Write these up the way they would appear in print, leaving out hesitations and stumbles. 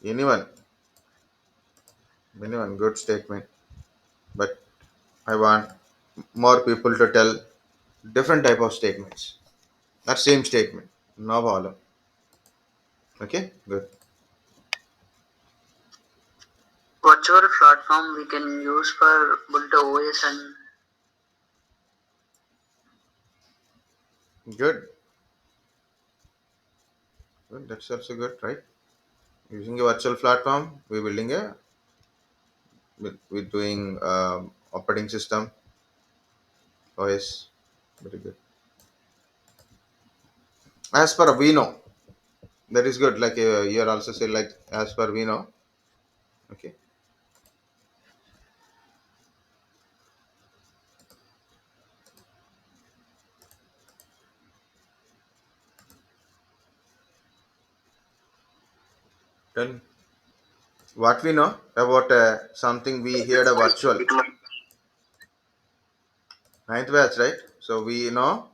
Anyone, anyone, good statement. But I want more people to tell different type of statements. That same statement. No problem. Okay, good. Virtual platform we can use for build the OS and Good. Good. That's also good, right? Using a virtual platform, we're building a we're doing operating system OS. Very good. As per we know, that is good. Like you're also say like as per we know. Okay. Then what we know about something we heard a virtual ninth batch, right? So we know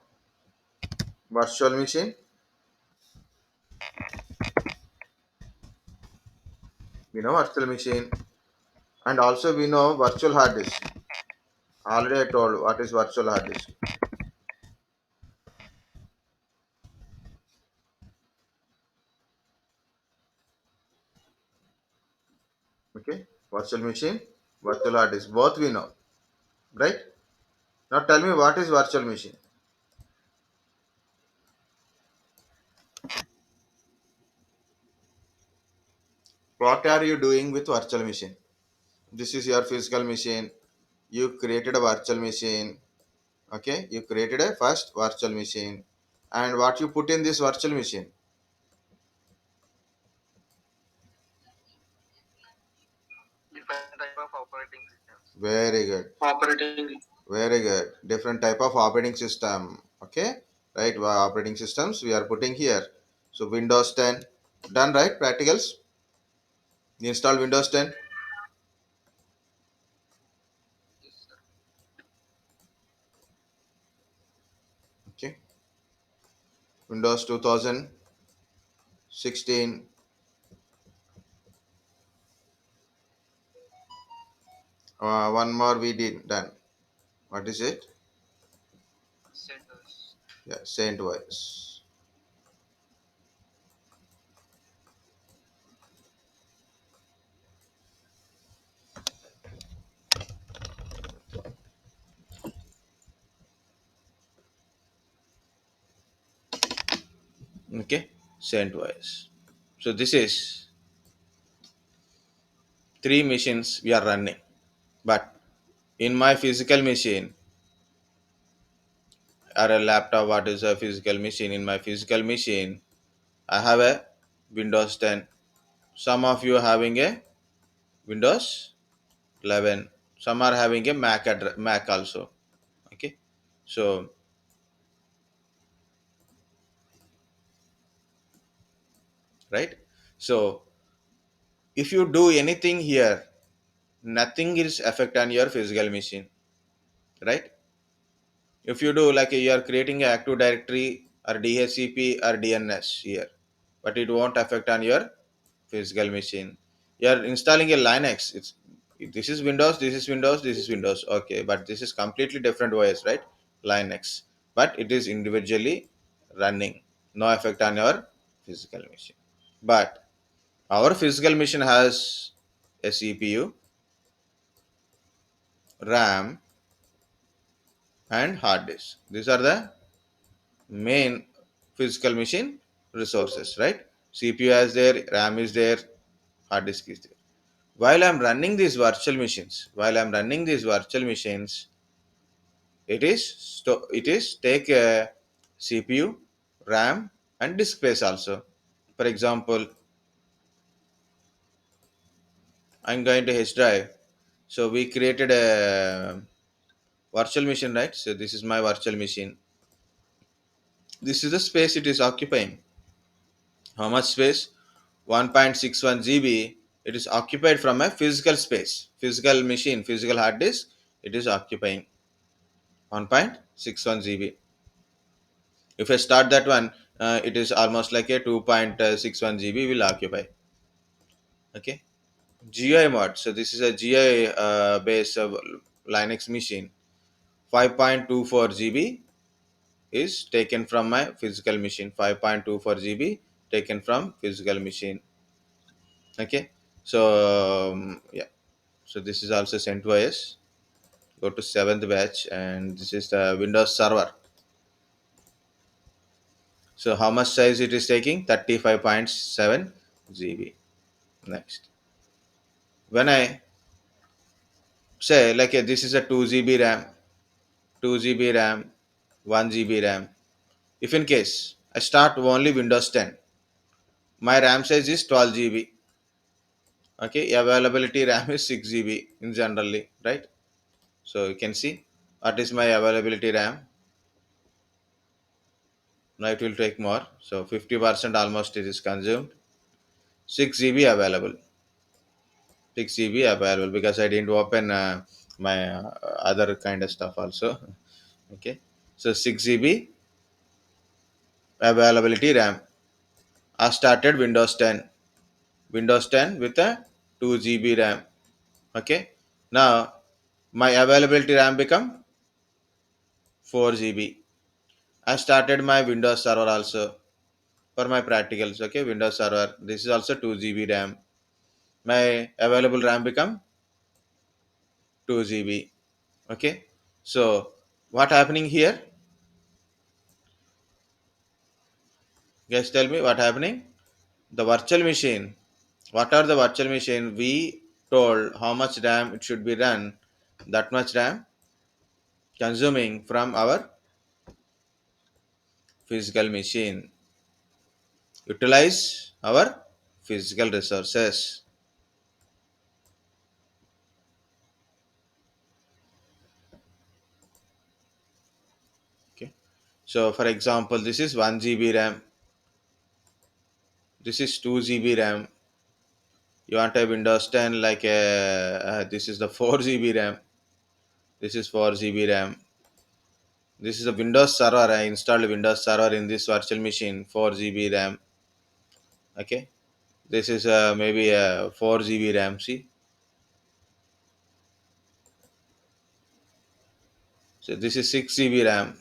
virtual machine. We know virtual machine, and also we know virtual hard disk. Already I told what is virtual hard disk. Okay, virtual machine, virtual hard disk. Both we know, right? Now tell me what is virtual machine. What are you doing with virtual machine? This is your physical machine. You created a virtual machine. Okay, you created a first virtual machine, and what you put in this virtual machine? different type of operating systems. Very good. Operating Very good. Different type of operating system. Okay, right? Operating systems we are putting here. So Windows 10 done, right? Practicals. You install Windows 10. Okay. Windows 2016. One more we did done. What is it? centers. Yeah, Saint Voice. Okay, Saint Voice. So this is three machines we are running. But in my physical machine or a laptop, what is a physical machine? In my physical machine, I have a Windows 10. Some of you having a Windows 11. Some are having a Mac also. Okay, so right. So if you do anything here, nothing is affect on your physical machine, right? If you do like you are creating a active directory or DHCP or DNS here, but it won't affect on your physical machine. You are installing a Linux. It's this is Windows, this is Windows, this is Windows. Okay, but this is completely different OS, right? Linux, but it is individually running. No effect on your physical machine. But our physical machine has a CPU, RAM, and hard disk. These are the main physical machine resources, right? CPU is there, RAM is there, hard disk is there. While I'm running these virtual machines, it is take a CPU, RAM, and disk space also. For example, I'm going to H drive. So we created a virtual machine, right? So this is my virtual machine. This is the space it is occupying. How much space? 1.61 GB. It is occupied from a physical space, physical machine, physical hard disk. It is occupying 1.61 GB. If I start that one, it is almost like a 2.61 GB will occupy. Okay, GUI mod. So this is a GUI based Linux machine. 5.24 GB is taken from my physical machine. 5.24 GB taken from physical machine. Okay, so yeah, so this is also CentOS. Go to seventh batch, and this is the Windows Server. So how much size it is taking? 35.7 GB. Next, when I say like this is a 2 GB RAM, 2 GB RAM, 1 GB RAM. If in case I start only Windows 10, my RAM size is 12 GB. Okay, availability RAM is 6 GB in generally, right? So you can see what is my availability RAM. Now it will take more. So 50% almost it is consumed. 6 GB available. 6 GB available because I didn't open my other kind of stuff also. Okay, so 6 GB availability RAM. I started Windows 10. Windows 10 with a 2 GB RAM. Okay, now my availability RAM become 4 GB. I started my Windows Server also for my practicals. Okay, Windows Server. This is also 2 GB RAM. My available RAM become 2 GB. Okay, so what happening here? Guys, tell me what happening. The virtual machine. What are the virtual machine? We told how much RAM it should be run. That much RAM consuming from our physical machine. Utilize our physical resources. Okay. So for example, this is 1 GB RAM. This is 2 GB RAM. You want a Windows 10 like a this is the 4 GB RAM. This is 4 GB RAM. This is a Windows Server. I installed Windows Server in this virtual machine. 4 GB RAM. Okay. This is maybe a 4 GB RAM. See. So this is 6 GB RAM.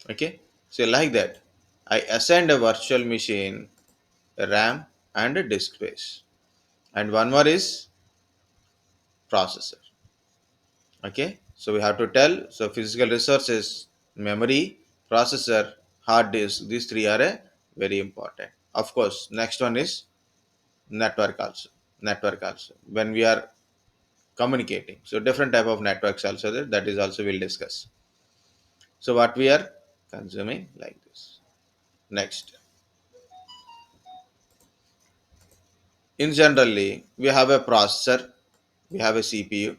Okay. So like that, I assigned a virtual machine, a RAM and a disk space. And one more is processor. Okay, so we have to tell, so physical resources, memory, processor, hard disk, these three are very important. Of course, next one is network also. Network also, when we are communicating, so different type of networks also there, that is also we'll discuss. So what we are consuming like this. Next, in generally we have a processor, we have a CPU.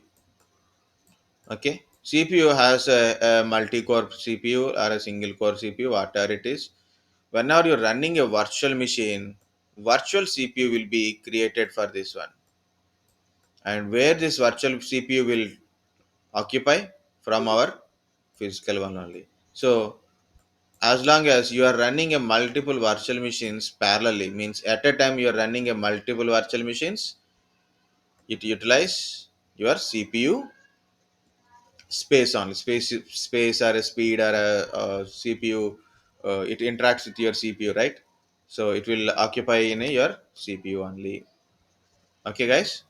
Okay, CPU has a multi-core CPU or a single core CPU, whatever it is. Whenever you're running a virtual machine, virtual CPU will be created for this one. And where this virtual CPU will occupy from our physical one only. So as long as you are running a multiple virtual machines parallelly, means at a time you are running a multiple virtual machines, it utilize your CPU space only, space or a speed or a CPU. It interacts with your CPU, right? So it will occupy in your CPU only. Okay, guys.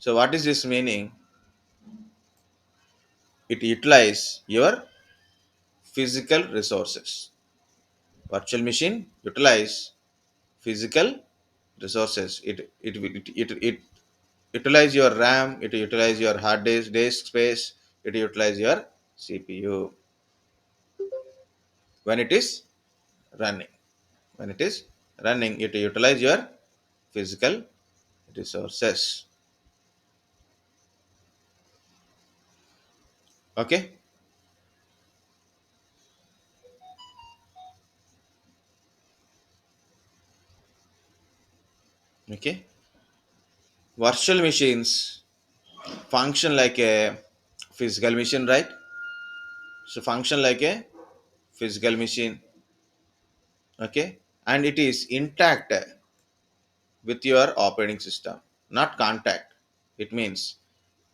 So what is this meaning? It utilize your physical resources. Virtual machine utilize physical resources. It utilize your RAM. It utilize your hard disk space. It utilize your CPU when it is running. When it is running, it utilize your physical resources. Okay. Okay, virtual machines function like a physical machine, right? So function like a physical machine. Okay, and it is intact. with your operating system, not contact. It means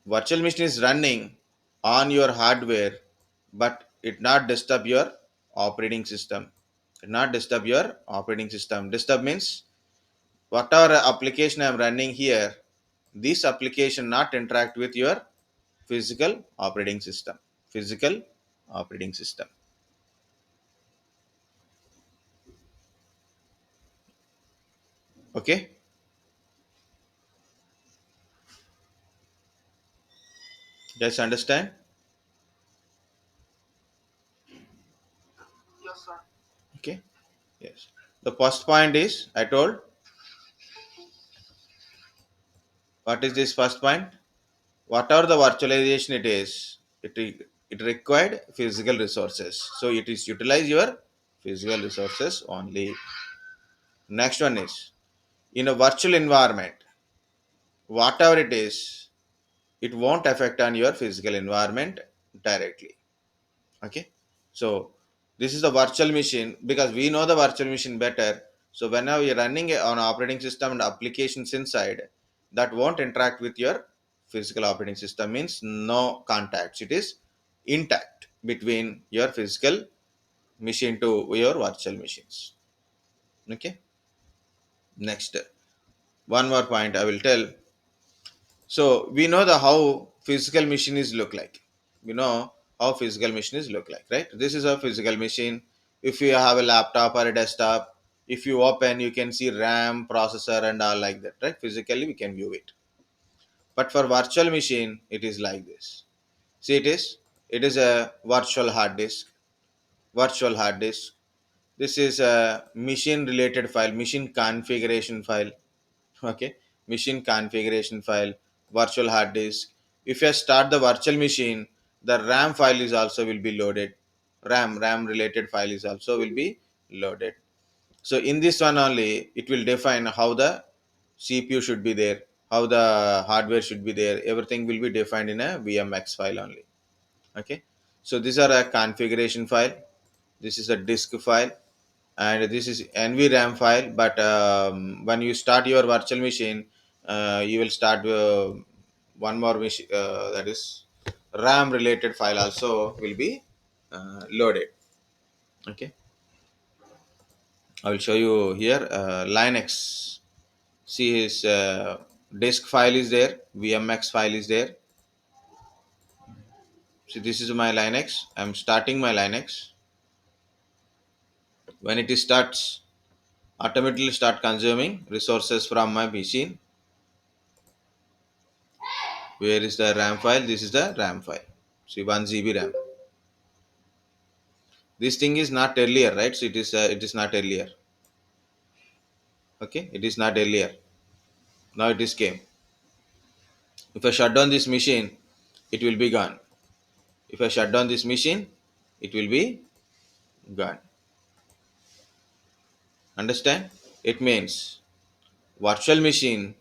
virtual machine is running on your hardware, but it not disturb your operating system. It not disturb your operating system. Disturb means whatever application I'm running here, this application not interact with your physical operating system. Physical operating system. Okay, just understand. Yes, sir. Okay, yes. The first point is I told. What is this first point? Whatever the virtualization it is, it required physical resources. So it is utilize your physical resources only. Next one is in a virtual environment, whatever it is, it won't affect on your physical environment directly. Okay, so this is the virtual machine because we know the virtual machine better. So whenever you're running on operating system and applications inside, that won't interact with your physical operating system, means no contacts. It is intact between your physical machine to your virtual machines. Okay, next, one more point I will tell. So we know the how physical machines look like. We know how physical machines look like, right? This is a physical machine. If you have a laptop or a desktop, if you open, you can see RAM, processor, and all like that, right? Physically, we can view it. But for virtual machine, it is like this. See, it is a virtual hard disk. Virtual hard disk. This is a machine related file, machine configuration file. Okay, machine configuration file, virtual hard disk. If you start the virtual machine, the RAM file is also will be loaded. RAM related file is also will be loaded. So in this one only, it will define how the CPU should be there, how the hardware should be there. Everything will be defined in a VMX file only. Okay, so these are a configuration file. This is a disk file, and this is NVRAM file. But when you start your virtual machine, you will start one more machine, that is RAM related file also will be loaded. Okay, I will show you here Linux. See his disk file is there, VMX file is there. See, this is my Linux. I'm starting my Linux. When it starts, automatically start consuming resources from my machine. Where is the RAM file? This is the RAM file. See, 1 GB RAM. This thing is not earlier, right? So it is not earlier. Okay, it is not earlier. Now it is came. If I shut down this machine, it will be gone. If I shut down this machine, it will be gone. Understand? It means virtual machine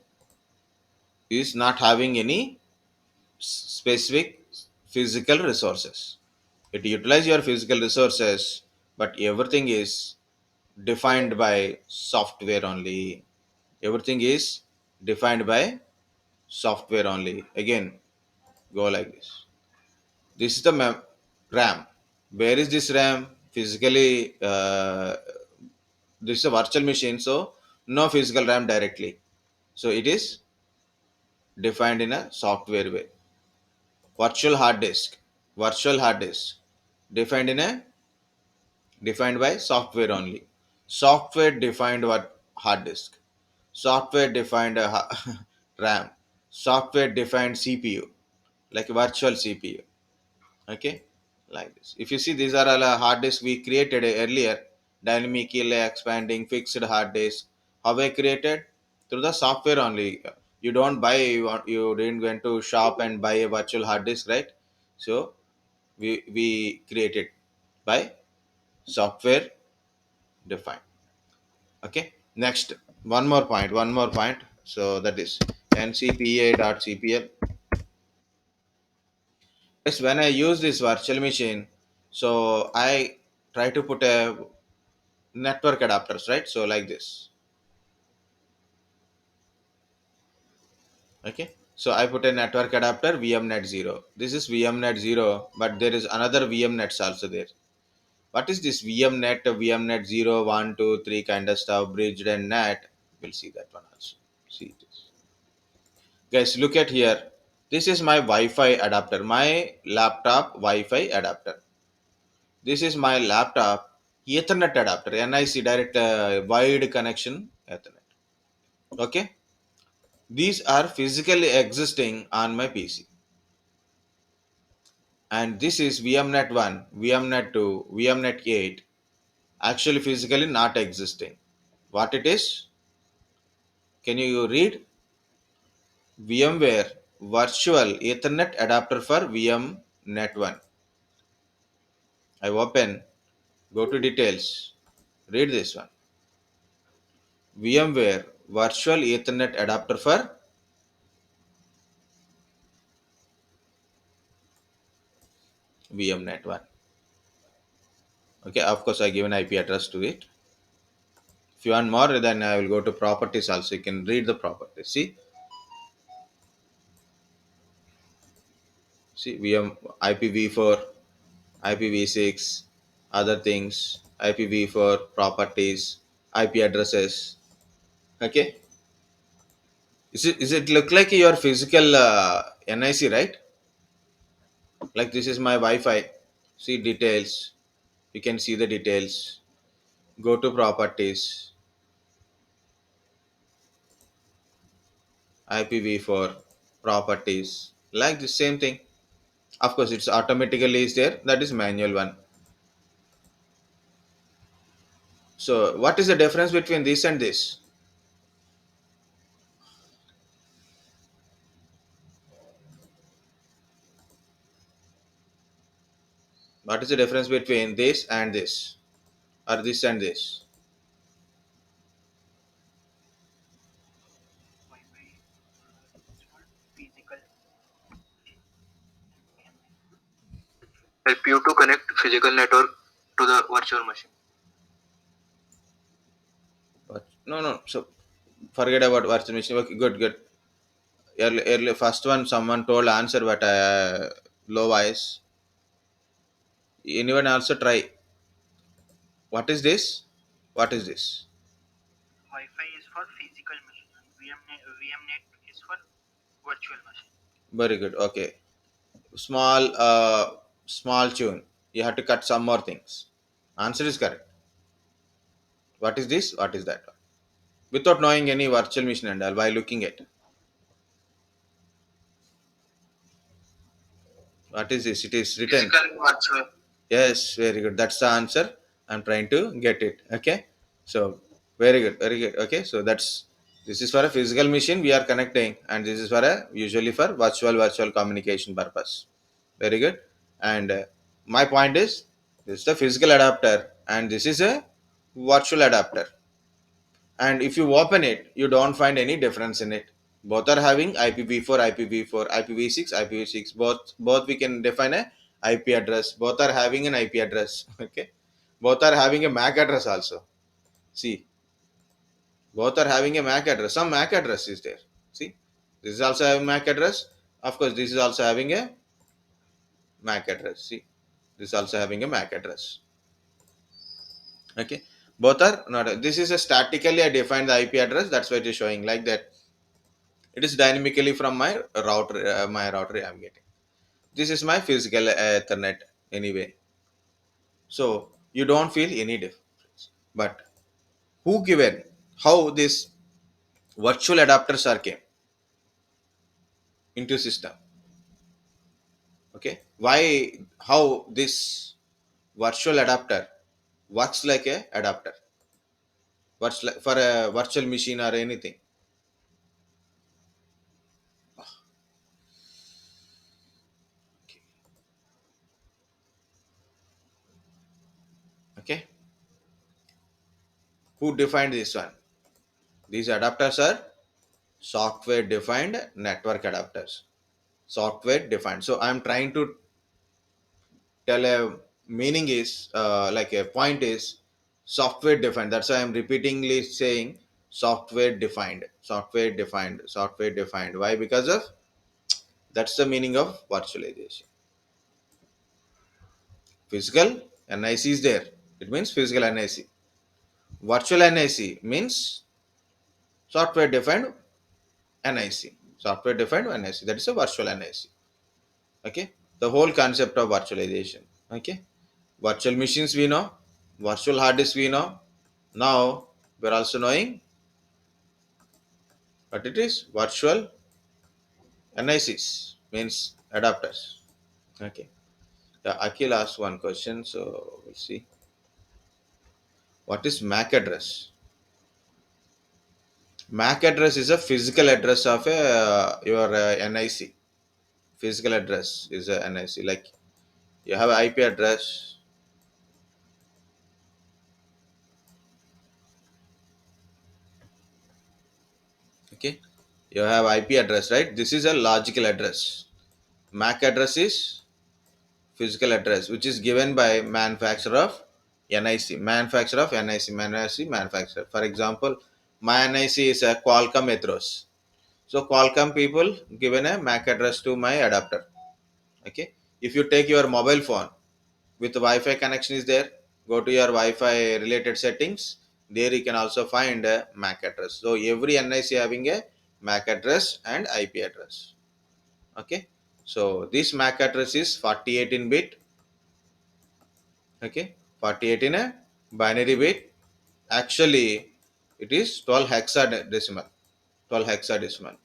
is not having any specific physical resources. It utilizes your physical resources, but everything is defined by software only. Everything is defined by software only. Again, go like this. This is the RAM. Where is this RAM? Physically, this is a virtual machine, so no physical RAM directly. So it is defined in a software way. Virtual hard disk. Virtual hard disk. Defined in a defined by software only. Software defined what hard disk. Software defined RAM. Software defined CPU, like virtual CPU. Okay, like this. If you see, these are all hard disks we created earlier. Dynamically expanding fixed hard disk. How I created? Through the software only. You don't buy. You didn't go into shop and buy a virtual hard disk, right? So we created by software defined. Okay, next, one more point, so that is ncpa.cpl. Yes, when I use this virtual machine, so I try to put a network adapters, right? So like this, Okay, so I put a network adapter VMnet 0. This is VMnet 0, but there is another VMnets also there. What is this VMnet, VMnet 0, 1, 2, 3 kind of stuff, bridged and net? We'll see that one also. See this. Guys, look at here. This is my Wi-Fi adapter, my laptop Wi-Fi adapter. This is my laptop Ethernet adapter, NIC direct wide connection Ethernet. Okay, these are physically existing on my PC, and this is VMnet 1, VMnet 2, VMnet 8, actually physically not existing. What it is? Can you read? VMware Virtual Ethernet Adapter for VMnet 1. I open, go to details, read this one. VMware Virtual Ethernet Adapter for VMnet 1. Okay, of course, I give an IP address to it. If you want more, then I will go to properties also. You can read the properties. See VM IPv4, IPv6, other things, IPv4 properties, IP addresses. Okay, is it look like your physical NIC, right? Like this is my Wi-Fi. See details. You can see the details. Go to properties, IPv4 properties. Like the same thing. Of course, it's automatically is there. That is manual one. So, what is the difference between this and this? What is the difference between this and this, or this and this? Help you to connect physical network to the virtual machine. What? No, no. So, forget about virtual machine. Okay, good, good. Early, first one, someone told answer, but low voice. Anyone also try? What is this? What is this? Wi-Fi is for physical machine and VMnet is for virtual machine. Very good. Okay. Small tune. You have to cut some more things. Answer is correct. What is this? What is that one? Without knowing any virtual machine and all, by looking at what is this? It is written. Physical virtual. Yes, very good. That's the answer. I'm trying to get it. Okay. So very good, very good. Okay. So that's this is for a physical machine we are connecting, and this is for a usually for virtual communication purpose. Very good. And my point is this is the physical adapter, and this is a virtual adapter. And if you open it, you don't find any difference in it. Both are having IPv4, IPv4, IPv6, IPv6. Both we can define a IP address. Both are having an IP address. Okay, both are having a MAC address also. See, both are having a MAC address. Some MAC address is there. See, this is also having MAC address. Of course, this is also having a MAC address. See, this is also having a MAC address. Okay, both are not. This is a statically I defined the IP address. That's why it is showing like that. It is dynamically from my router I'm getting. This is my physical Ethernet anyway. So you don't feel any difference. But who given how this virtual adapters are came into system? Okay, why how this virtual adapter works like a adapter? Works like for a virtual machine or anything. Okay, who defined this one? These adapters are software defined network adapters. Software defined. So I'm trying to tell a meaning is like a point is software defined. That's why I'm repeatedly saying software defined. Why? Because of that's the meaning of virtualization. Physical NIC is there, it means physical NIC. Virtual NIC means software defined NIC. Software defined NIC, that is a virtual NIC. Okay, the whole concept of virtualization. Okay, virtual machines we know, virtual hard disk we know. Now we're also knowing what it is. Virtual NICs means adapters. Okay. Yeah, Akhil asked one question, so we'll see. What is MAC address? MAC address is a physical address of a your NIC. Physical address is a NIC. Like you have IP address. Okay. You have IP address, right? This is a logical address. MAC address is physical address, which is given by manufacturer of NIC. Manufacturer of NIC. NIC manufacturer. For example, my NIC is a Qualcomm Ethos. So Qualcomm people given a MAC address to my adapter. Okay. If you take your mobile phone with Wi-Fi connection is there, go to your Wi-Fi related settings. There you can also find a MAC address. So every NIC having a MAC address and IP address. Okay. So this MAC address is 48 in bit. Okay. 48 in a binary bit. Actually, it is 12 hexadecimal. 12 hexadecimal.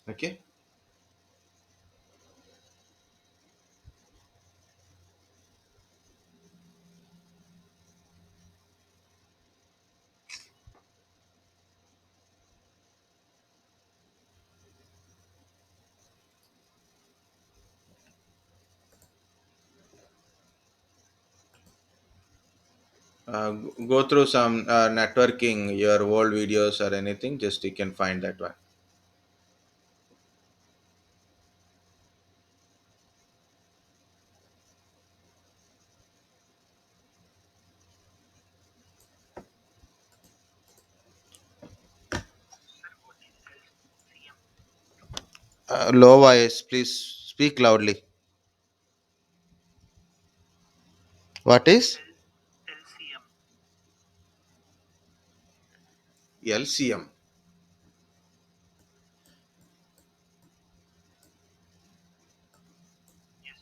Okay. Go through some networking, your old videos or anything, just you can find that one. Sir, what is LCM? Low voice, please speak loudly. What is L LCM. LCM? Yes,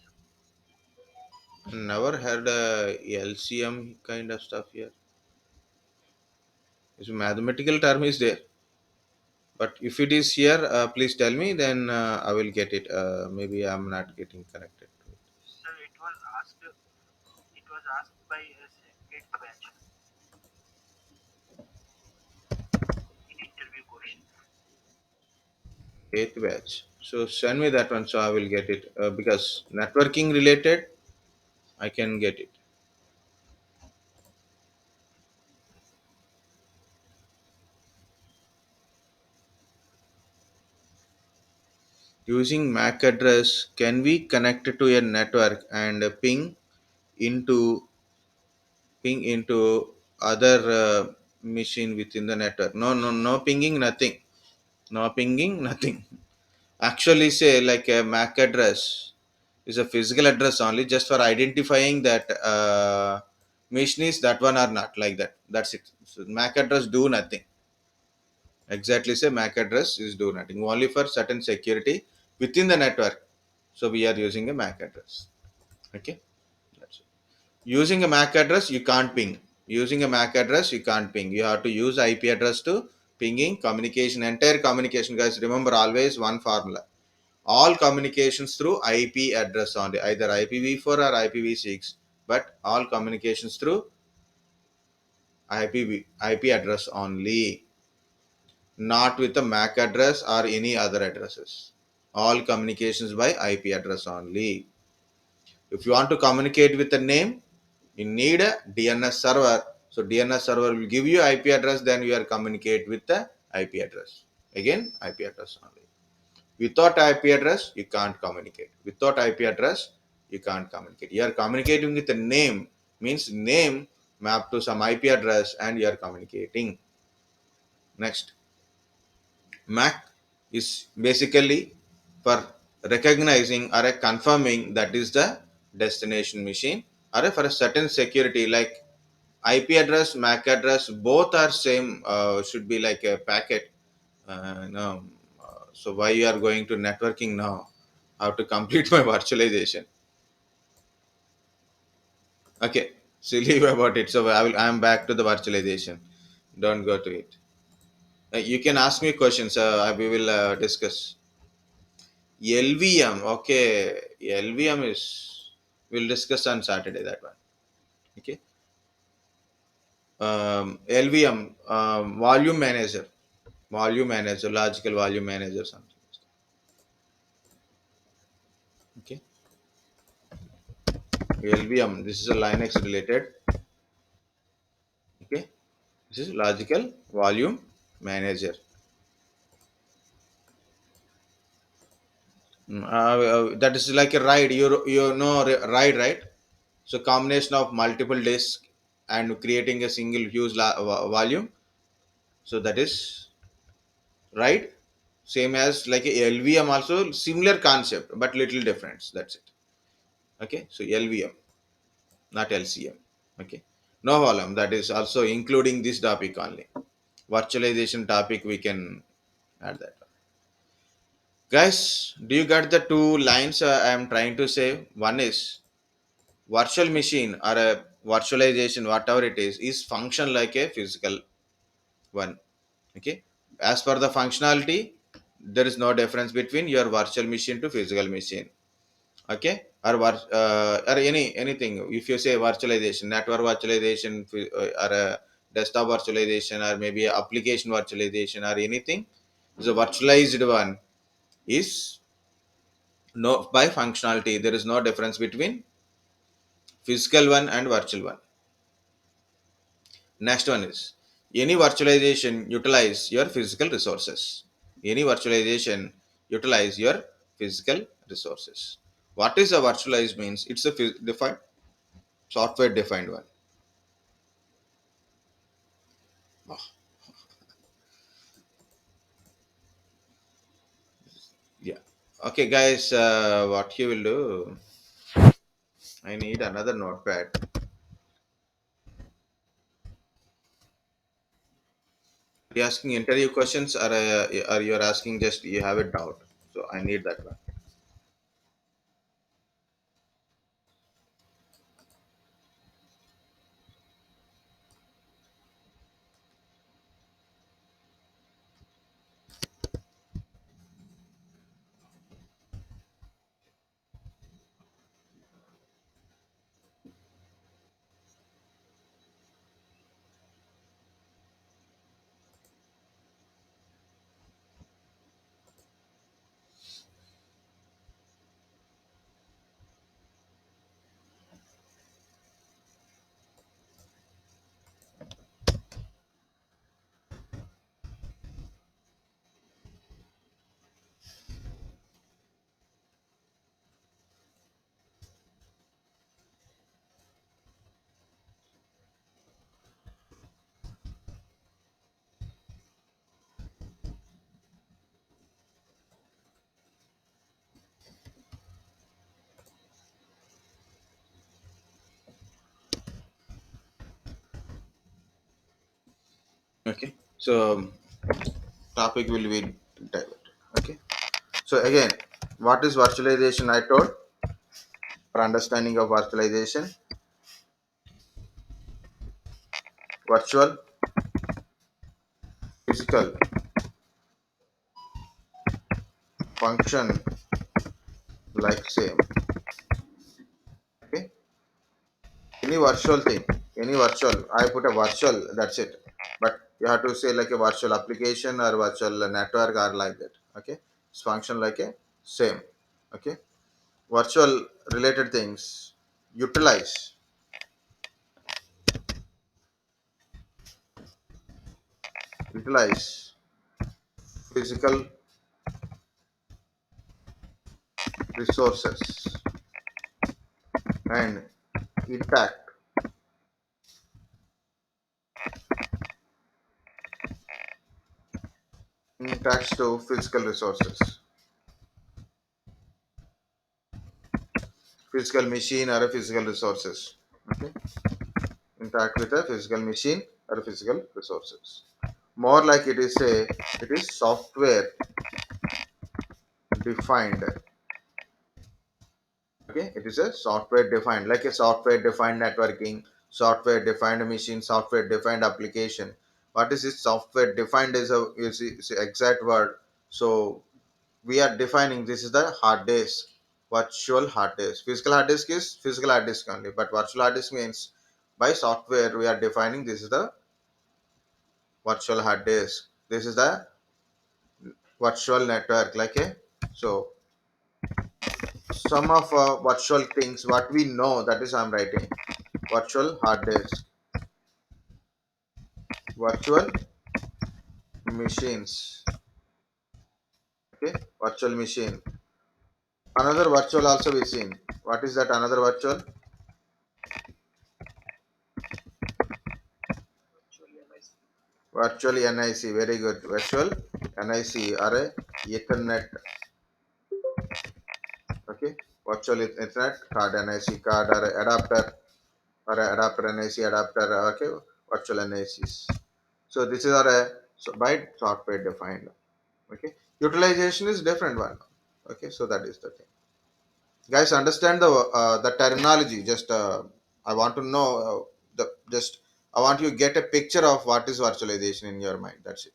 sir. Never heard LCM kind of stuff here. It's a mathematical term is there, but if it is here, please tell me. Then I will get it. Maybe I'm not getting connected to it. Sir, it was asked. It was asked by eighth batch in interview question. Eighth batch. So send me that one, so I will get it. Because networking related, I can get it. Using MAC address, can we connect it to a network and into ping into other machine within the network? No, no, no pinging, nothing. No pinging, nothing. Actually, say like a MAC address is a physical address only, just for identifying that machine is that one or not, like that. That's it. So MAC address do nothing. Exactly, say MAC address is do nothing. Only for certain security within the network. So we are using a MAC address. Okay. That's it. Using a MAC address, you can't ping. Using a MAC address, you can't ping. You have to use IP address to pinging communication. Entire communication, guys. Remember always one formula. All communications through IP address only, either IPv4 or IPv6. But all communications through IP address only, not with the MAC address or any other addresses. All communications by IP address only. If you want to communicate with a name, you need a DNS server. So DNS server will give you IP address, then you are communicate with the IP address. Again, IP address only. Without IP address, you can't communicate. Without IP address, you can't communicate. You are communicating with a name, means name mapped to some IP address, and you are communicating. Next, MAC is basically for recognizing or confirming that is the destination machine, or for a certain security like IP address, MAC address, both are same. Should be like a packet. No, so why you are going to networking now? How to complete my virtualization? Okay, so leave about it. So I am back to the virtualization. Don't go to it. You can ask me questions. We will discuss. LVM, okay. LVM is, we'll discuss on Saturday that one. Okay. LVM, volume manager, logical volume manager, something. Okay. LVM, this is a Linux related. Okay. This is logical volume manager. That is like a ride. You know ride, right? So combination of multiple disks and creating a single huge volume. So that is right, same as like a LVM, also similar concept but little difference, that's it. Okay, so LVM, not LCM. Okay, no problem, that is also including this topic only. Virtualization topic we can add that. Guys, do you got the two lines I am trying to say? One is virtual machine or a virtualization, whatever it is function like a physical one. Okay, as per the functionality, there is no difference between your virtual machine to physical machine. Okay, or anything. If you say virtualization, network virtualization, or a desktop virtualization, or maybe application virtualization, or anything, the virtualized one is no, by functionality there is no difference between physical one and virtual one. Next one is any virtualization utilize your physical resources. Any virtualization utilize your physical resources. What is a virtualized means? It's a defined software defined one. Oh, yeah. Okay, guys. What you will do? I need another notepad. Are you asking interview questions, or are you asking just you have a doubt? So I need that one. Okay. So topic will be diverted. Okay. So again, what is virtualization? I told, for understanding of virtualization, virtual, physical, function like same. Okay, any virtual thing, any virtual. I put a virtual. That's it. But you have to say like a virtual application or virtual network or like that. Okay, it's function like a same. Okay, virtual related things. Utilize, utilize physical resources and impact impacts to physical resources, physical machine or a physical resources. Okay, interact with a physical machine or physical resources. More like it is software defined. Okay, it is a software defined, like a software defined networking, software defined machine, software defined application. What is this software defined is a exact word. So we are defining this is the hard disk, virtual hard disk. Physical hard disk is physical hard disk only, but virtual hard disk means by software we are defining this is the virtual hard disk. This is the virtual network, like a so some of virtual things what we know, that is I'm writing virtual hard disk, virtual machines. Okay, virtual machine. Another virtual also we seen. What is that another virtual? Actually, MIC. Virtual NIC. Very good. Virtual NIC or a Ethernet. Okay, virtual Ethernet card, NIC card or a adapter or a adapter NIC adapter. Okay, virtual NICs. So this is our so by software defined. Okay, utilization is different one. Okay, so that is the thing. Guys, understand the terminology. Just I want to know the just I want you to get a picture of what is virtualization in your mind. That's it.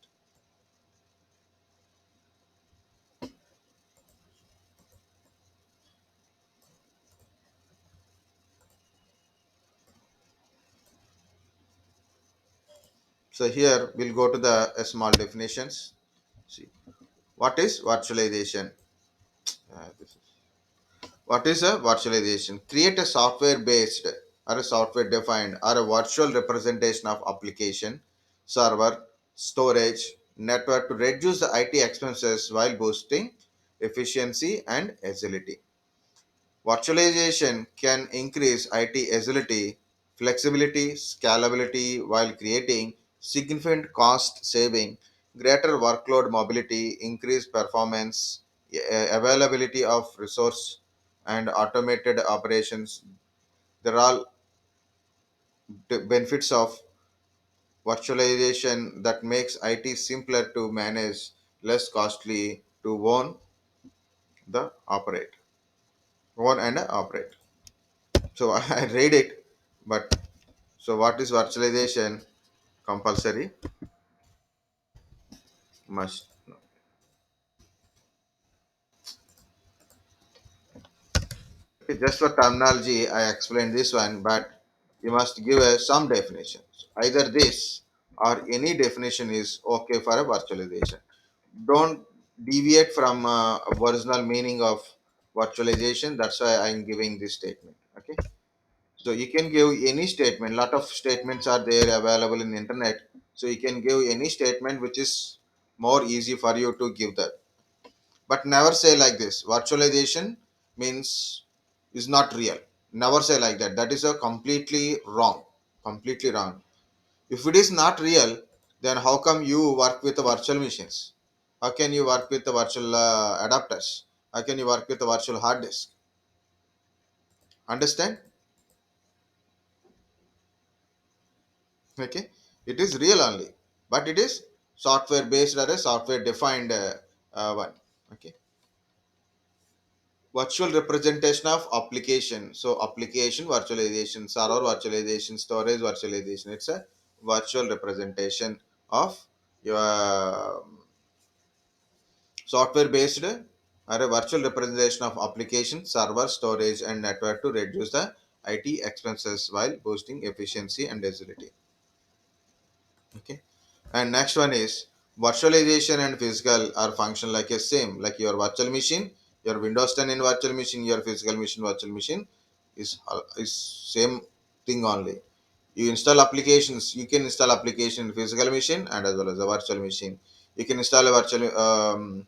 So here we'll go to the small definitions. See what is virtualization. This is what is a virtualization? Create a software based or a software defined or a virtual representation of application, server, storage, network to reduce the IT expenses while boosting efficiency and agility. Virtualization can increase IT agility, flexibility, scalability while creating significant cost saving, greater workload mobility, increased performance, availability of resource, and automated operations. There are all benefits of virtualization that makes IT simpler to manage, less costly to the operate, own and operate. So I read it, but so what is virtualization? Compulsory must know. Okay, just for terminology, I explained this one, but you must give some definitions. Either this or any definition is okay for a virtualization. Don't deviate from original meaning of virtualization. That's why I'm giving this statement. Okay, so you can give any statement. Lot of statements are there available in internet. So you can give any statement which is more easy for you to give that. But never say like this. Virtualization means is not real. Never say like that. That is a completely wrong. Completely wrong. If it is not real, then how come you work with the virtual machines? How can you work with the virtual adapters? How can you work with the virtual hard disk? Understand? Okay, it is real only, but it is software based or a software defined one. Okay, virtual representation of application. So application virtualization, server virtualization, storage virtualization. It's a virtual representation of your software based or a virtual representation of application, server, storage, and network to reduce the IT expenses while boosting efficiency and agility. Okay, and next one is virtualization and physical are function like a same, like your virtual machine, Your Windows 10 in virtual machine, your physical machine virtual machine is same thing only. You install applications. You can install application in physical machine and as well as a virtual machine. You can install a virtual.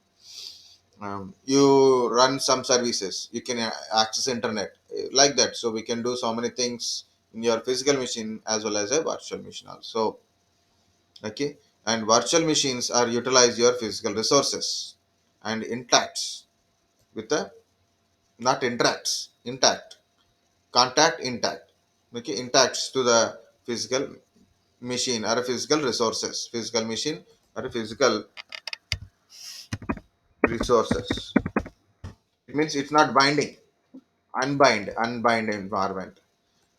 You run some services. You can access internet like that. So we can do so many things in your physical machine as well as a virtual machine also. Okay, and virtual machines are utilize your physical resources and intact with the not interacts intact contact intact. Okay, intact to the physical machine or physical resources, physical machine or physical resources. It means it's not binding, unbind environment.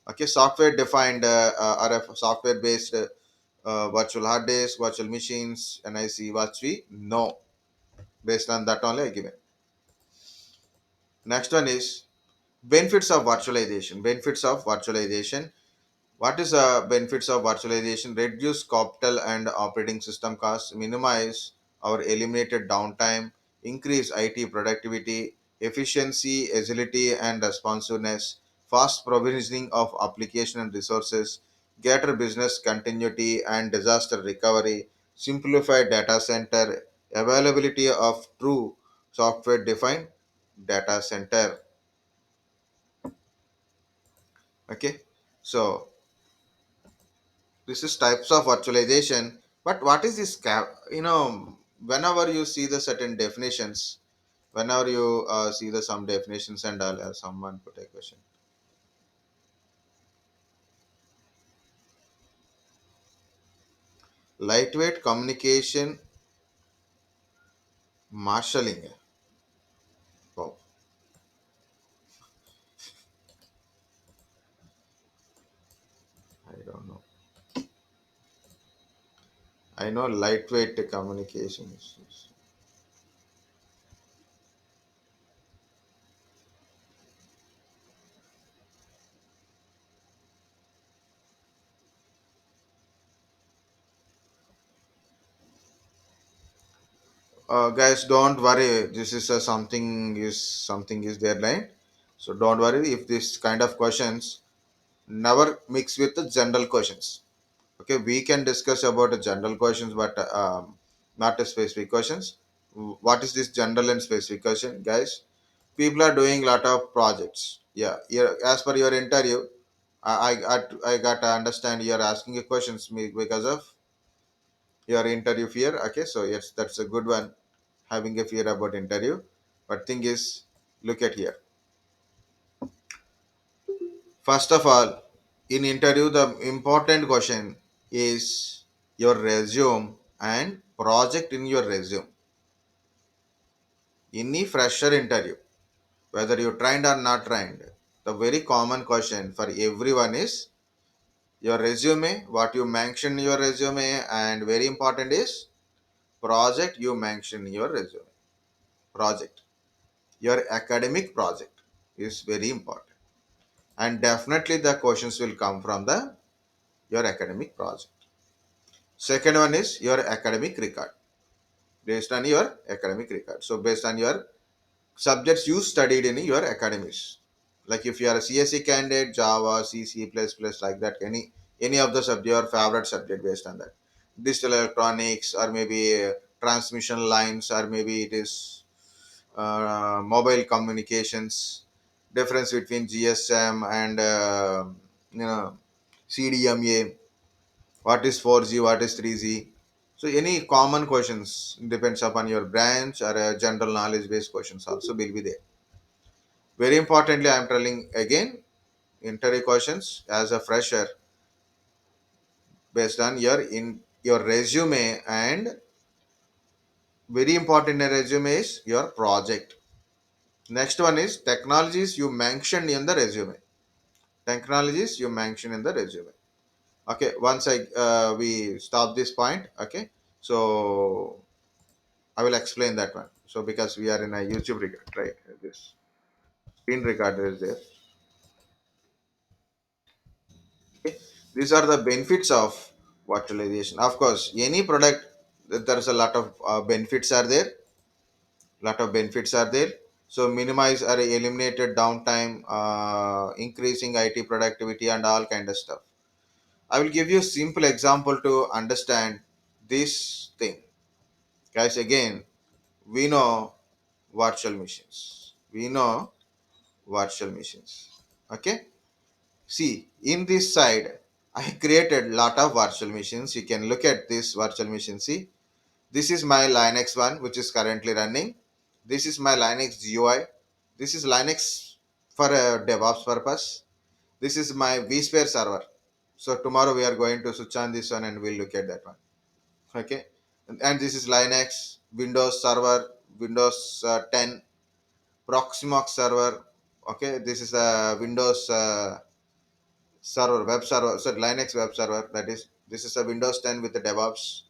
Okay, software defined or a software based virtual hard disks, virtual machines, and I see what we know. Based on that only I give it. Next one is benefits of virtualization. Benefits of virtualization. What is the benefits of virtualization? Reduce capital and operating system costs, minimize or eliminated downtime, increase IT productivity, efficiency, agility and responsiveness, fast provisioning of application and resources, greater business continuity and disaster recovery, simplified data center, availability of true software defined data center. Okay, so this is types of virtualization. But what is this whenever you see the certain definitions, whenever you see the some definitions and all, someone put a question. Lightweight communication marshalling. Oh, I don't know. I know lightweight communications. Guys, don't worry, this is something is there, right? So don't worry if this kind of questions never mix with the general questions. Okay, we can discuss about the general questions, but not the specific questions. What is this general and specific question, guys? People are doing lot of projects. Yeah, as per your interview, I got to understand you're asking a questions because of your interview fear. Okay, so yes, that's a good one. Having a fear about interview, but thing is, look at here. First of all, in interview, the important question is your resume and project in your resume. Any fresher interview, whether you trained or not trained, the very common question for everyone is your resume, what you mention in your resume, and very important is project you mention in your resume. Project, your academic project is very important, and definitely the questions will come from the your academic project. Second one is your academic record, based on your academic record. So based on your subjects you studied in your academies, like if you are a CSE candidate, Java, C, C++, like that, any of the subject, your favorite subject, based on that. Digital electronics, or maybe transmission lines, or maybe it is mobile communications, difference between GSM and you know CDMA, what is 4G, what is 3G. So any common questions depends upon your branch, or general knowledge based questions also will be there. Very importantly, I am telling again, interview questions as a fresher, based on your resume, and very important in resume is your project. Next one is technologies you mentioned in the resume. Technologies you mentioned in the resume. Okay, once I we stop this point. Okay, so I will explain that one. So because we are in a YouTube record, right? This screen recorder is there. Okay. These are the benefits of virtualization. Of course, any product, there's a lot of benefits are there. Lot of benefits are there. So minimize or eliminated downtime, increasing IT productivity and all kind of stuff. I will give you a simple example to understand this thing. Guys, again, we know virtual machines. We know virtual machines. Okay. See, in this side, I created lot of virtual machines. You can look at this virtual machine. See, this is my Linux one, which is currently running. This is my Linux GUI. This is Linux for a DevOps purpose. This is my vSphere server. So tomorrow we are going to switch on this one and we'll look at that one. Okay. And this is Linux, Windows server, Windows 10, Proximox server. Okay. This is a Windows server, web server, so Linux web server. That is, this is a Windows 10 with the DevOps.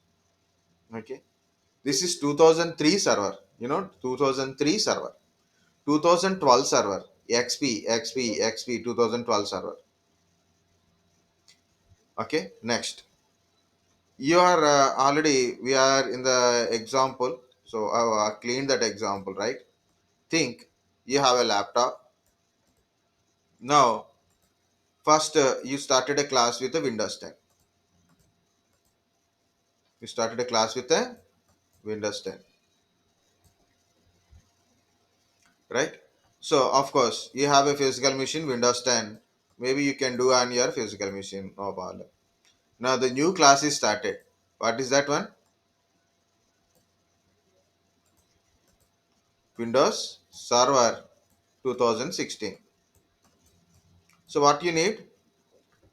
Okay. This is 2003 server. 2003 server. 2012 server. XP 2012 server. Okay. Next, you are already, we are in the example. So I cleaned that example, right? Think you have a laptop. Now, first you started a class with a Windows 10. You started a class with a Windows 10, right? So of course you have a physical machine Windows 10. Maybe you can do on your physical machine, no problem. Now the new class is started. What is that one? Windows Server 2016. So what you need?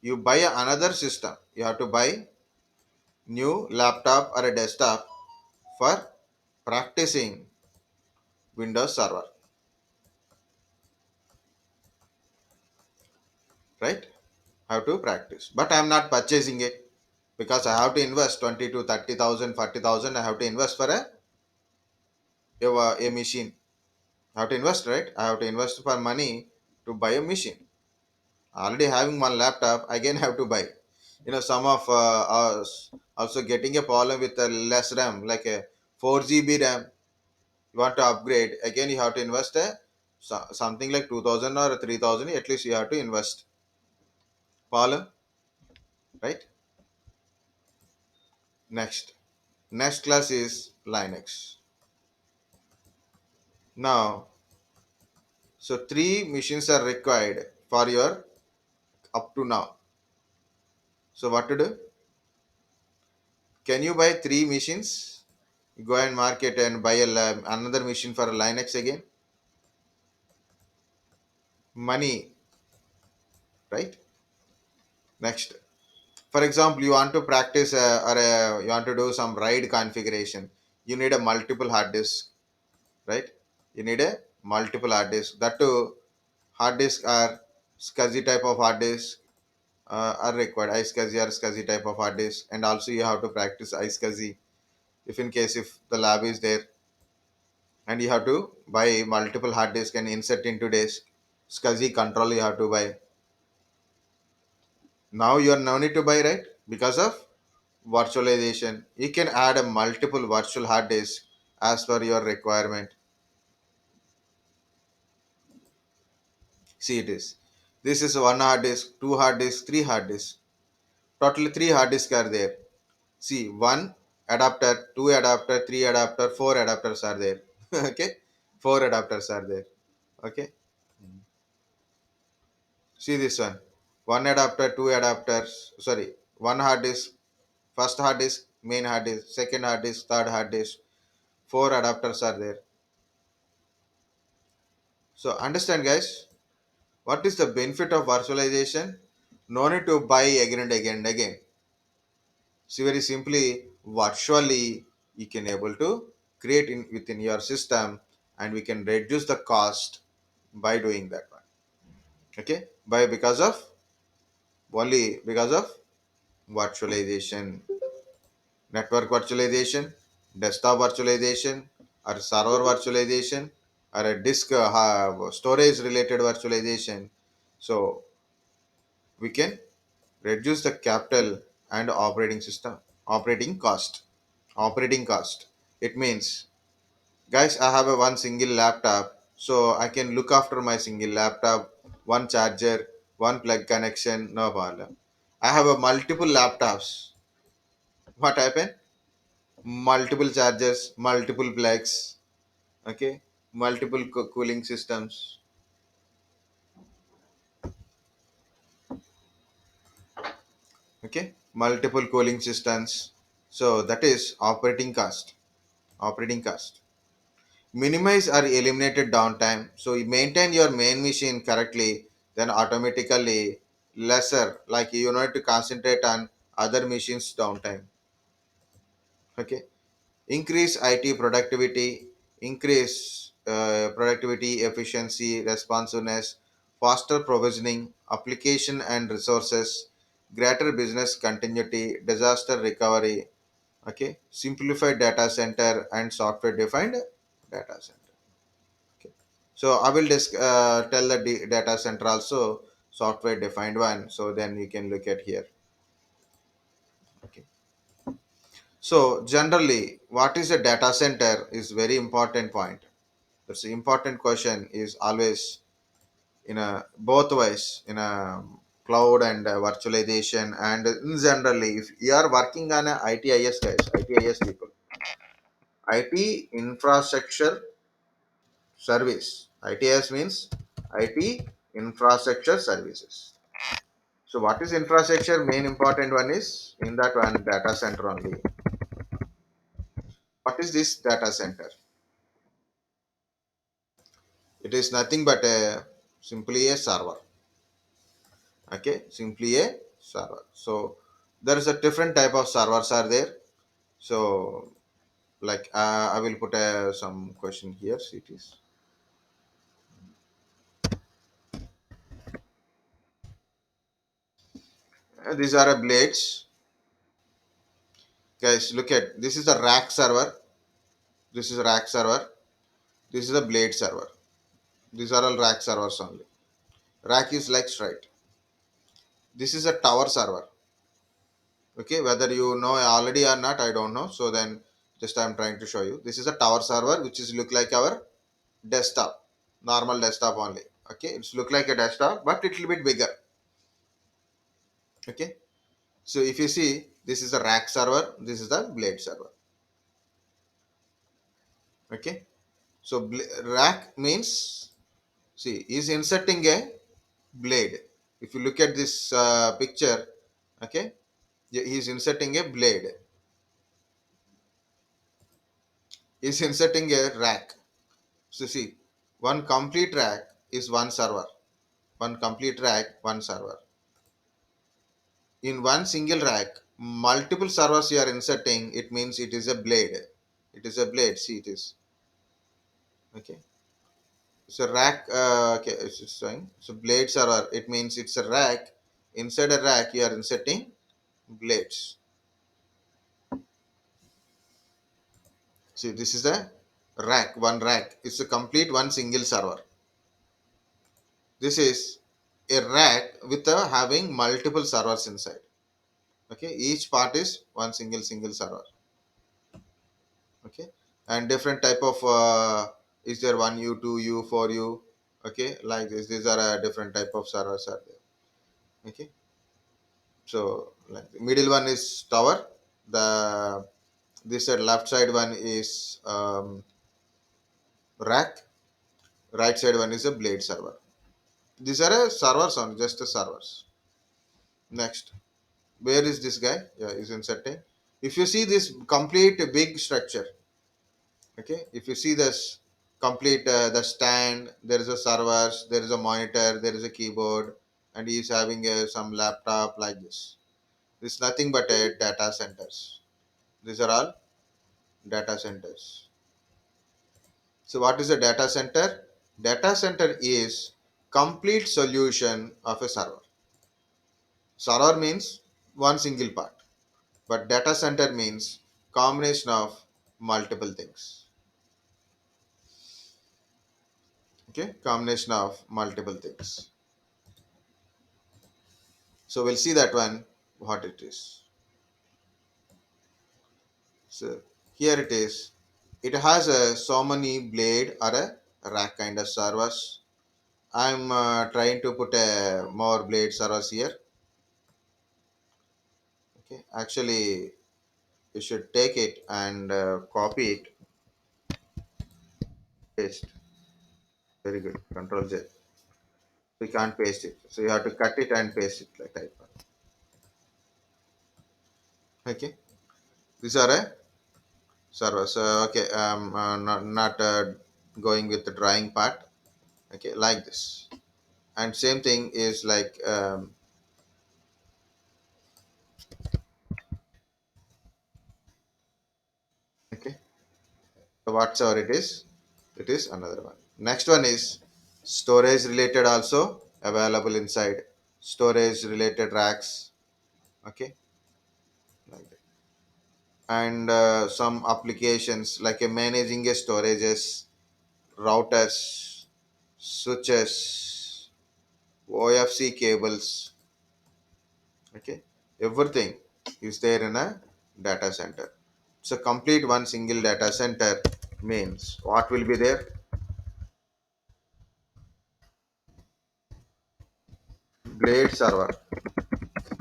You buy another system. You have to buy new laptop or a desktop for practicing Windows Server, right? Have to practice. But I am not purchasing it because I have to invest 20 to 30,000, 40,000. I have to invest for a machine. I have to invest, right? I have to invest for money to buy a machine. Already having one laptop, again have to buy. Some of us also getting a problem with a less RAM, like a 4 GB RAM. You want to upgrade, again you have to invest something like 2,000 or 3,000. At least you have to invest. Problem, right? Next, next class is Linux. Now, so three machines are required for your up to now. So what to do? Can you buy three machines? Go and market and buy another machine for Linux again. Money, right? Next, for example, you want to practice or you want to do some RAID configuration. You need a multiple hard disk, right? You need a multiple hard disk. That too, hard disk are SCSI type of hard disk are required. iSCSI or SCSI type of hard disk, and also you have to practice iSCSI if in case if the lab is there, and you have to buy multiple hard disk and insert into disk. SCSI control you have to buy. Now you are no need to buy, right? Because of virtualization, you can add a multiple virtual hard disk as per your requirement. See, it is. This is one hard disk, two hard disk, three hard disk. Totally three hard disk are there. See, one adapter, two adapter, three adapter, four adapters are there. Okay, four adapters are there. Okay, see this one. One adapter, two adapters. Sorry, one hard disk, first hard disk, main hard disk, second hard disk, third hard disk. Four adapters are there. So understand, guys. What is the benefit of virtualization? No need to buy again and again and again. See, very simply, virtually you can able to create in within your system, and we can reduce the cost by doing that one. Okay, by because of virtualization, network virtualization, desktop virtualization, or server virtualization, or a disk storage related virtualization. So we can reduce the capital and operating cost. It means, guys, I have a one single laptop. So I can look after my single laptop, one charger, one plug connection, no problem. I have a multiple laptops. What happened? Multiple chargers, multiple plugs, okay, multiple cooling systems, okay, multiple cooling systems. So that is operating cost. Operating cost. Minimize or eliminated downtime. So you maintain your main machine correctly, then automatically lesser, like you need to concentrate on other machines downtime. Okay. Increase IT productivity, increase productivity, efficiency, responsiveness, faster provisioning, application and resources, greater business continuity, disaster recovery. Okay, simplified data center and software defined data center. Okay, so I will tell the data center also software defined one. So then you can look at here. Okay. So generally, what is a data center is very important point. That's the important question is always in a both ways in a cloud and virtualization and in generally if you are working on a ITIS guys, ITIS people, IT infrastructure service. ITIS means IT infrastructure services. So what is infrastructure? Main important one is in that one data center only. What is this data center? It is nothing but a simply a server. Okay, simply a server. So there is a different type of servers are there. So like I will put some question here. See it is these are a blades, guys. Look at this is a rack server. This is a rack server. This is a blade server. These are all rack servers only. Rack is like straight. This is a tower server. Okay, whether you know already or not, I don't know. So then just I'm trying to show you. This is a tower server which is look like our desktop, normal desktop only. Okay, it's look like a desktop but it little bit bigger. Okay, so if you see this is the rack server, this is the blade server. Okay, so rack means, see, is inserting a blade. If you look at this picture, okay, he is inserting a blade. He is inserting a rack. So see, one complete rack is one server. One complete rack, one server. In one single rack, multiple servers you are inserting, it means it is a blade. It is a blade. See, it is. Okay. So rack, okay, it's just saying. So blade server, it means it's a rack. Inside a rack, you are inserting blades. See, this is a rack, one rack. It's a complete one single server. This is a rack with having multiple servers inside. Okay, each part is one single server. Okay, and different type of is there one u, two u, four u. Okay, like this. These are different type of servers are there. Okay, so like the middle one is tower. The this side left side one is rack. Right side one is a blade server. These are servers on just the servers. Next, where is this guy? Yeah, is inserting. If you see this complete big structure, okay, if you see this complete the stand, there is a servers, there is a monitor, there is a keyboard, and he is having some laptop like this. This is nothing but data centers. These are all data centers. So what is a data center? Data center is complete solution of a server. Server means one single part, but data center means combination of multiple things. Okay, combination of multiple things. So we'll see that one what it is. So here it is. It has a so many blade or a rack kind of servers. I'm trying to put a more blade servers here. Okay, actually, you should take it and copy it, paste. Very good. Control J. We can't paste it, so you have to cut it and paste it like type. Okay, these are a servers. Okay, not going with the drawing part. Okay, like this. And same thing is like okay. So whatsoever it is another one. Next one is storage related also available inside. Storage related racks. Okay, like that. And some applications like managing a storages, routers, switches, OFC cables. Okay, everything is there in a data center. So complete one single data center means what will be there? Blade server,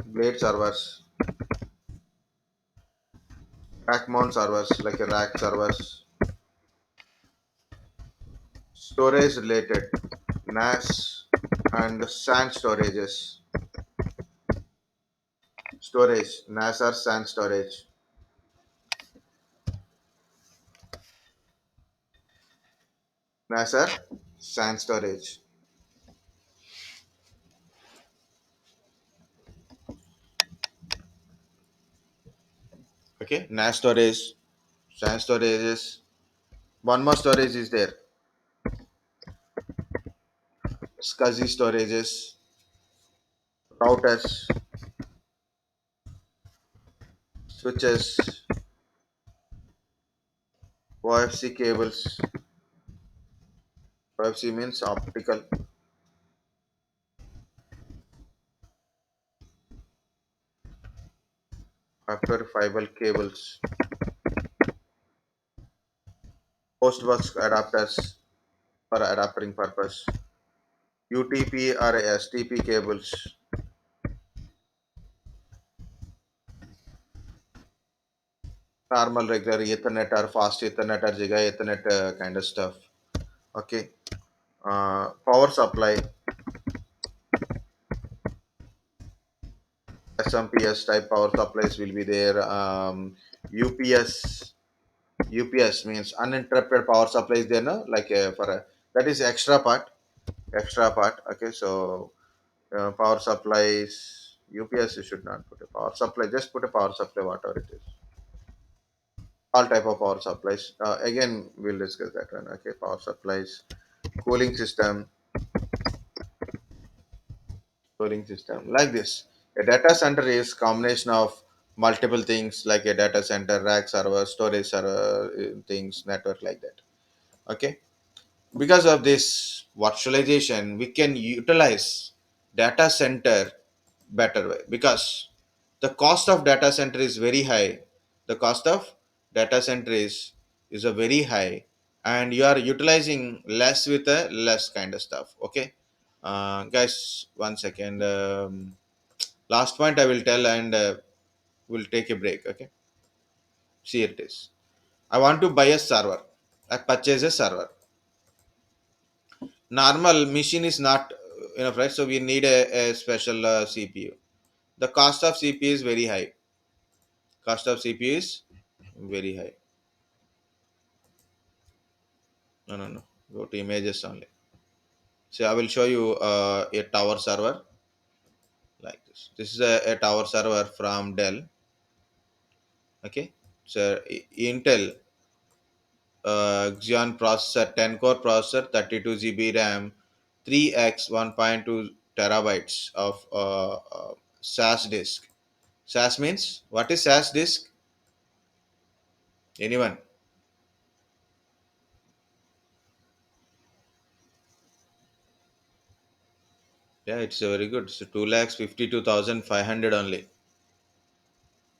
blade servers, rack mount servers like a rack servers, storage related NAS and SAN storages, storage NAS or SAN storage, NAS or SAN storage. Okay, NAS storage, SAN storages. One more storage is there, SCSI storages, routers, switches, OFC cables. OFC means optical fiber fiber cables, post bus adapters for adapting purpose, UTP or STP cables, normal regular Ethernet or fast Ethernet or Giga Ethernet kind of stuff. Okay, power supply, SMPS type power supplies will be there. UPS, UPS means uninterrupted power supplies there, no? Like for a, that is extra part, extra part. Okay, so power supplies, UPS you should not put a power supply, just put a power supply, whatever it is. All type of power supplies. Again, we'll discuss that one. Okay, power supplies, cooling system, cooling system like this. A data center is combination of multiple things like a data center, rack server, storage server, things, network like that. Okay, because of this virtualization, we can utilize data center better way because the cost of data center is very high. The cost of data center is a very high, and you are utilizing less with a less kind of stuff. Okay, guys, 1 second. Last point I will tell, and we'll take a break. Okay, see, here it is. I want to buy a server. I purchase a server. Normal machine is not enough, right? So we need a special CPU. The cost of CPU is very high. Cost of CPU is very high. No. Go to images only. So I will show you a tower server like this. This is a tower server from Dell. Okay. So Intel Xeon processor, 10 core processor, 32 GB RAM, 3x 1.2 terabytes of SAS disk. SAS means what is SAS disk? Anyone? Yeah, it's very good. So 2,52,500 only.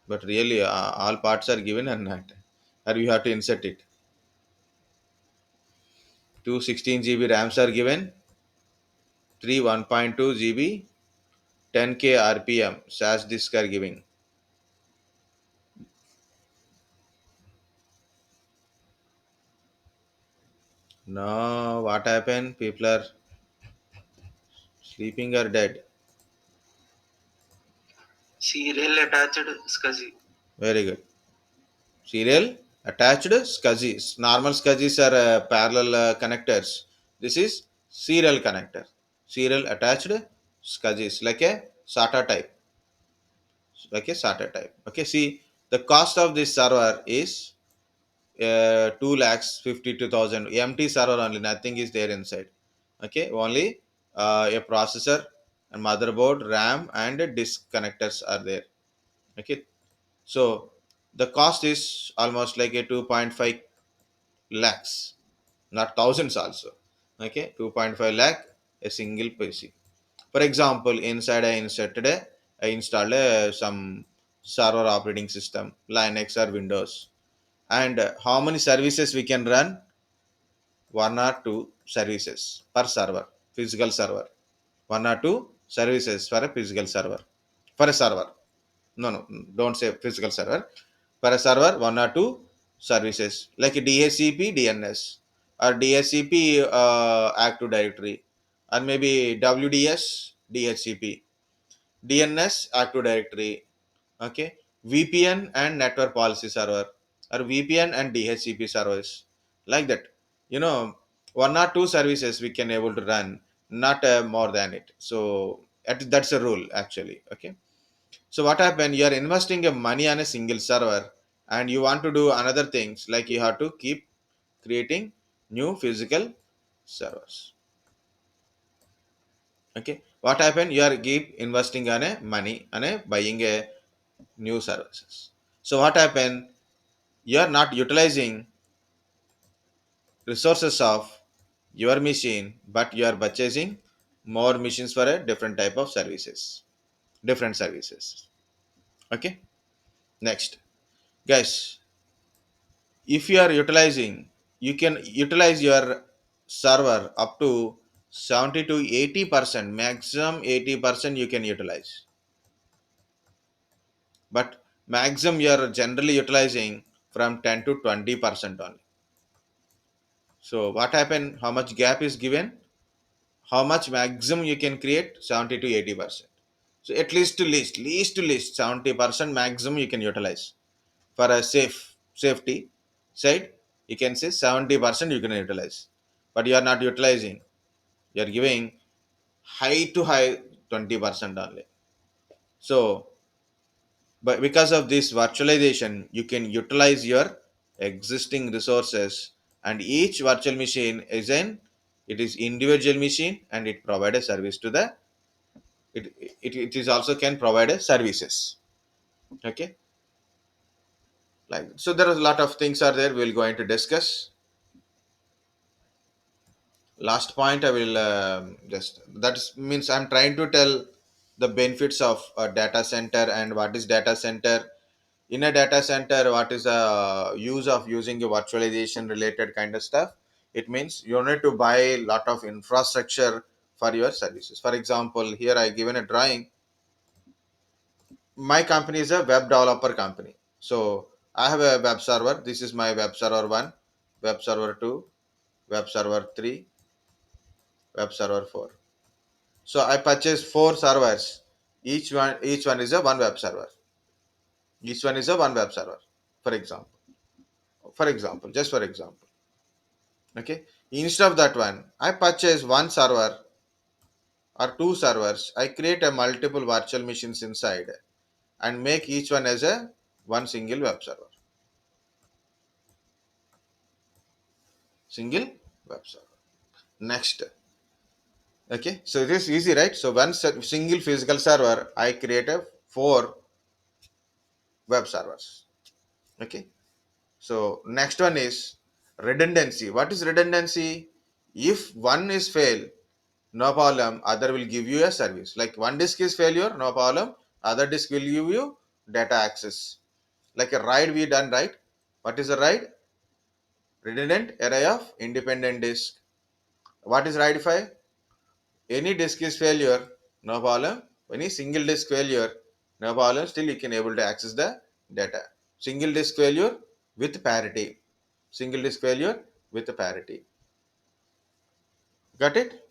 But really, all parts are given or not? Or you have to insert it. Two 16 GB RAMs are given, three 1.2 GB, 10K RPM SAS disk are giving. Now what happened? People are sleeping or dead. Serial attached SCSI. Very good. Serial attached SCSIs. Normal SCSIs are parallel connectors. This is serial connector. Serial attached SCSIs like a SATA type. Like a SATA type. Okay, see the cost of this server is 2 lakhs 52,000. Empty server only, nothing is there inside. Okay, only a processor and motherboard, RAM, and disk connectors are there. Okay, so the cost is almost like a 2.5 lakhs, not thousands also. Okay, 2.5 lakh a single PC. For example, inside I installed some server operating system, Linux or Windows, and how many services we can run? One or two services per server, physical server. One or two services for a physical server. For a server. No, no, don't say physical server. For a server, one or two services like a DHCP, DNS, or DHCP Active Directory, or maybe WDS, DHCP, DNS Active Directory, okay, VPN and Network Policy Server, or VPN and DHCP servers, like that. You know, one or two services we can able to run, not more than it. So that's a rule actually. Okay. So what happened? You are investing your money on a single server, and you want to do another things like you have to keep creating new physical servers. Okay. What happened? You are keep investing on a money on a buying a new services. So what happened? You are not utilizing resources of your machine, but you are purchasing more machines for a different type of services, different services. Okay. Next, guys, if you are utilizing, you can utilize your server up to 70 to 80%, maximum 80% you can utilize, but maximum you are generally utilizing from 10 to 20% only. So what happened? How much gap is given? How much maximum you can create? 70 to 80%. So at least to least 70% maximum you can utilize for a safety side. You can say 70% you can utilize, but you are not utilizing. You are giving high to high 20% only. So, but because of this virtualization, you can utilize your existing resources, and each virtual machine is an it is individual machine, and it provide a service to the it is also can provide a services. Okay, like so there is a lot of things are there we'll going to discuss. Last point I will just that is, means I'm trying to tell the benefits of a data center and what is data center. In a data center, what is the use of using a virtualization related kind of stuff? It means you need to buy a lot of infrastructure for your services. For example, here I given a drawing. My company is a web developer company, so I have a web server. This is my web server 1, web server 2, web server 3, web server 4. So I purchased four servers. Each one is a one web server. Each one is a one web server. For example. For example, just for example. Okay. Instead of that one, I purchase one server or two servers. I create a multiple virtual machines inside and make each one as a one single web server. Single web server. Next. Okay. So it is easy, right? So one single physical server, I create a four web servers. Okay. So next one is redundancy. What is redundancy? If one is fail, no problem, other will give you a service. Like one disk is failure, no problem, other disk will give you data access. Like a RAID we done, right? What is a RAID? Redundant array of independent disk. What is RAID 5? Any disk is failure, no problem. Any single disk failure, no problem. Still you can able to access the data. Single disk failure with parity. Single disk failure with parity. Got it?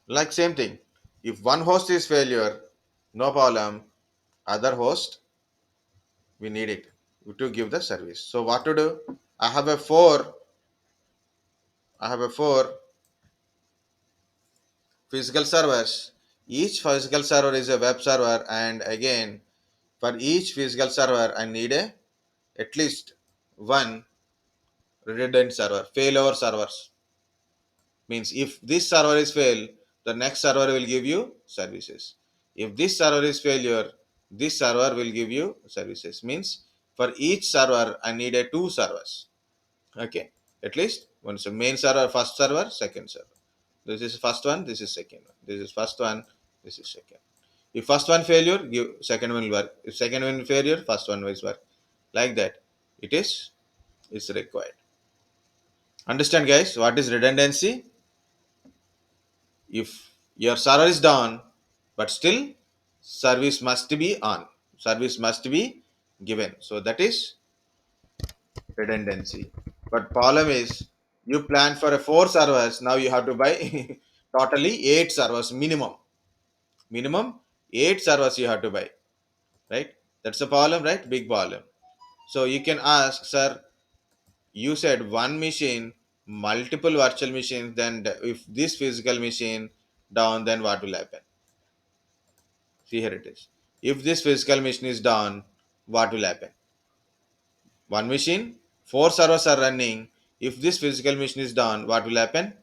Like same thing. If one host is failure, no problem. Other host, we need it to give the service. So what to do? I have a four. I have a four physical servers. Each physical server is a web server, and again, for each physical server, I need a at least one redundant server. Failover servers means if this server is fail, the next server will give you services. If this server is failure, this server will give you services. Means for each server, I need a two servers. Okay, at least one is a main server, first server, second server. This is first one, this is second one. This is first one, this is second. If first one failure, give second one will work. If second one failure, first one will work. Like that, it is required. Understand, guys? What is redundancy? If your server is down, but still service must be on. Service must be given. So that is redundancy. But problem is you plan for a four servers, now you have to buy totally eight servers minimum. Minimum eight servers you have to buy, right? That's a problem, right? Big problem. So you can ask, sir, you said one machine, multiple virtual machines, then if this physical machine down, then what will happen? See, here it is. If this physical machine is down, what will happen? One machine, four servers are running. If this physical machine is down, what will happen?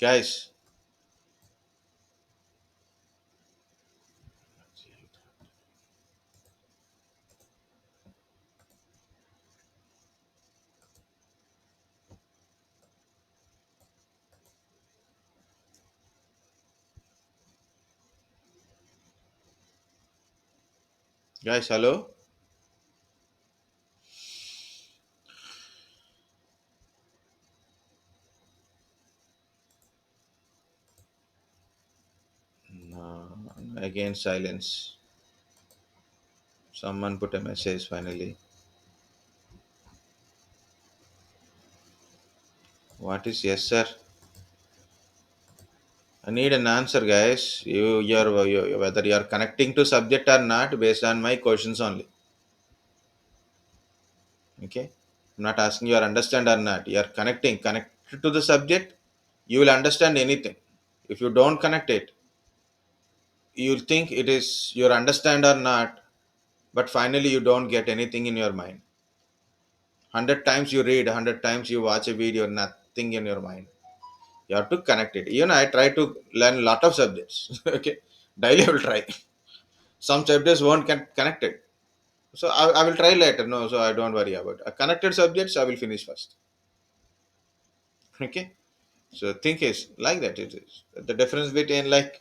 Guys, guys, hello. No, again silence. Someone put a message finally. What is yes, sir? I need an answer, guys. You whether you are connecting to subject or not based on my questions only. Okay, I'm not asking you are understand or not. You are connected to the subject. You will understand anything. If you don't connect it, you think it is you understand or not, but finally you don't get anything in your mind. 100 times you read, 100 times you watch a video, nothing in your mind. You have to connect it. Even I try to learn a lot of subjects. Okay, daily I will try. Some chapters won't get connected. So I will try later. No, so I don't worry about it. Connected subjects. I will finish first. Okay. So think is like that. It is the difference between like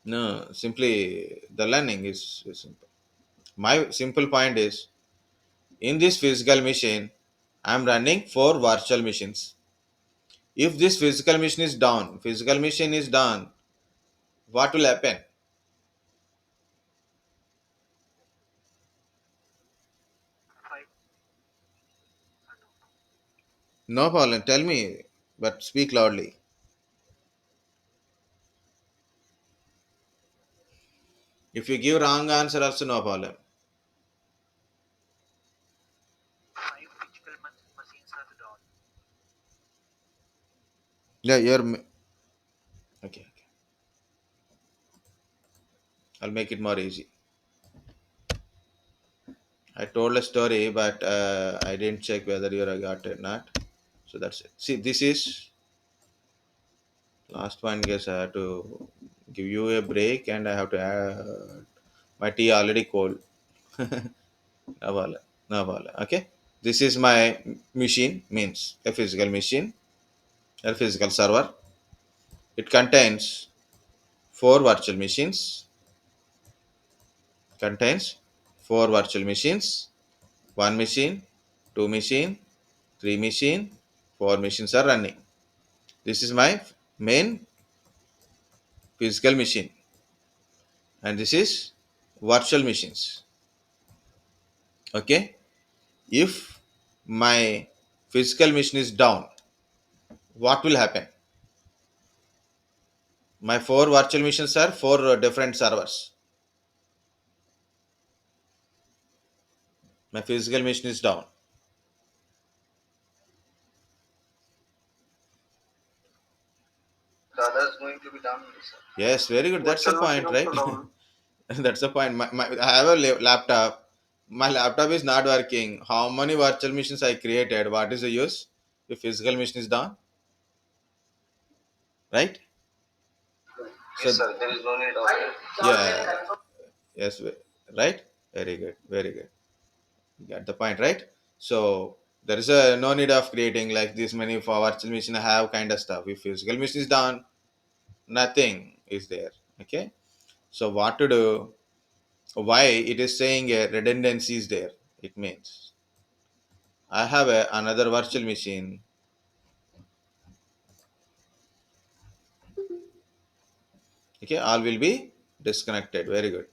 no simply the learning is simple. My simple point is in this physical machine, I am running four virtual machines. If this physical machine is down, what will happen? Five. No problem. Tell me, but speak loudly. If you give wrong answer, also no problem. Five physical machines are down. Yeah, okay. Okay. I'll make it more easy. I told a story, but I didn't check whether you got it or not. So that's it. See, this is last one. Guess I have to give you a break, and I have to. My tea already cold. No problem. No problem. Okay. This is my machine. Means a physical machine, a physical server. It contains four virtual machines, contains four virtual machines, one machine, two machine, three machine, four machines are running. This is my main physical machine, and this is virtual machines. Okay, if my physical machine is down, what will happen? My four virtual machines are four different servers. My physical machine is down. The other is going to be done, sir. Yes, very good. That's the Virtual machine point, right? also down. That's the point. I have a laptop. My laptop is not working. How many virtual machines I created? What is the use? If physical machine is down, right? Yes, So sir. There is no need of it. yeah, yes, right. Very good. Very good. You got the point, right? So there is a no need of creating like this many for virtual machine have kind of stuff. If physical machine is down, nothing is there. Okay. So what to do? Why it is saying a redundancy is there? It means I have another virtual machine. Okay, all will be disconnected. Very good.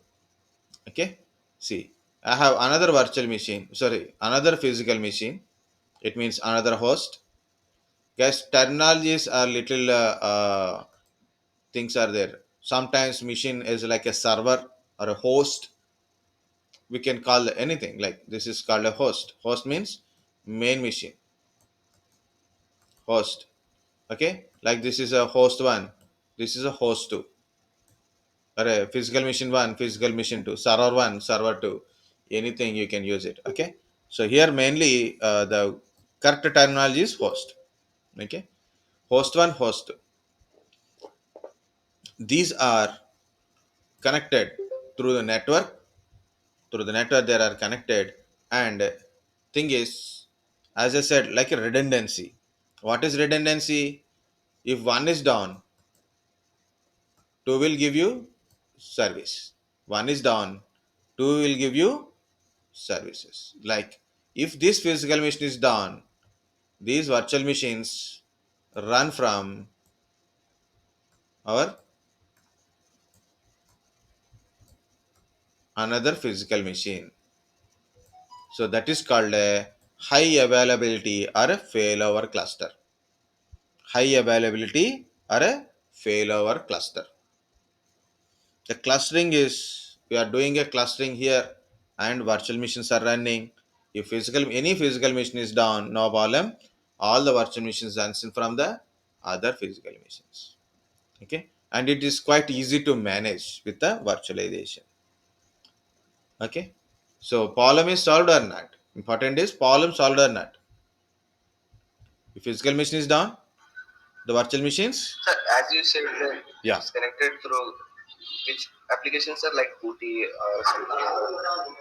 Okay, see, I have another virtual machine. Sorry, another physical machine. It means another host. Guys, terminologies are little things are there. Sometimes machine is like a server or a host. We can call anything like this is called a host. Host means main machine. Host. Okay, like this is a host one. This is a host two. Or a physical machine one, physical machine two, server one, server two, anything you can use it. Okay, so here mainly the correct terminology is host. Okay, host one, host two. These are connected through the network. Through the network, they are connected, and thing is, as I said, like a redundancy. What is redundancy? If one is down, two will give you service. One is down, two will give you services. Like if this physical machine is down, these virtual machines run from our another physical machine. So that is called a high availability or a failover cluster. High availability or a failover cluster. The clustering is we are doing a clustering here and virtual machines are running. If physical any physical machine is down, no problem. All the virtual machines runs in from the other physical machines. Okay, and it is quite easy to manage with the virtualization. Okay, so problem is solved or not? Important is problem solved or not. If physical machine is down, the virtual machines, Sir, as you said that it yeah. is connected through which applications are like Booty or something.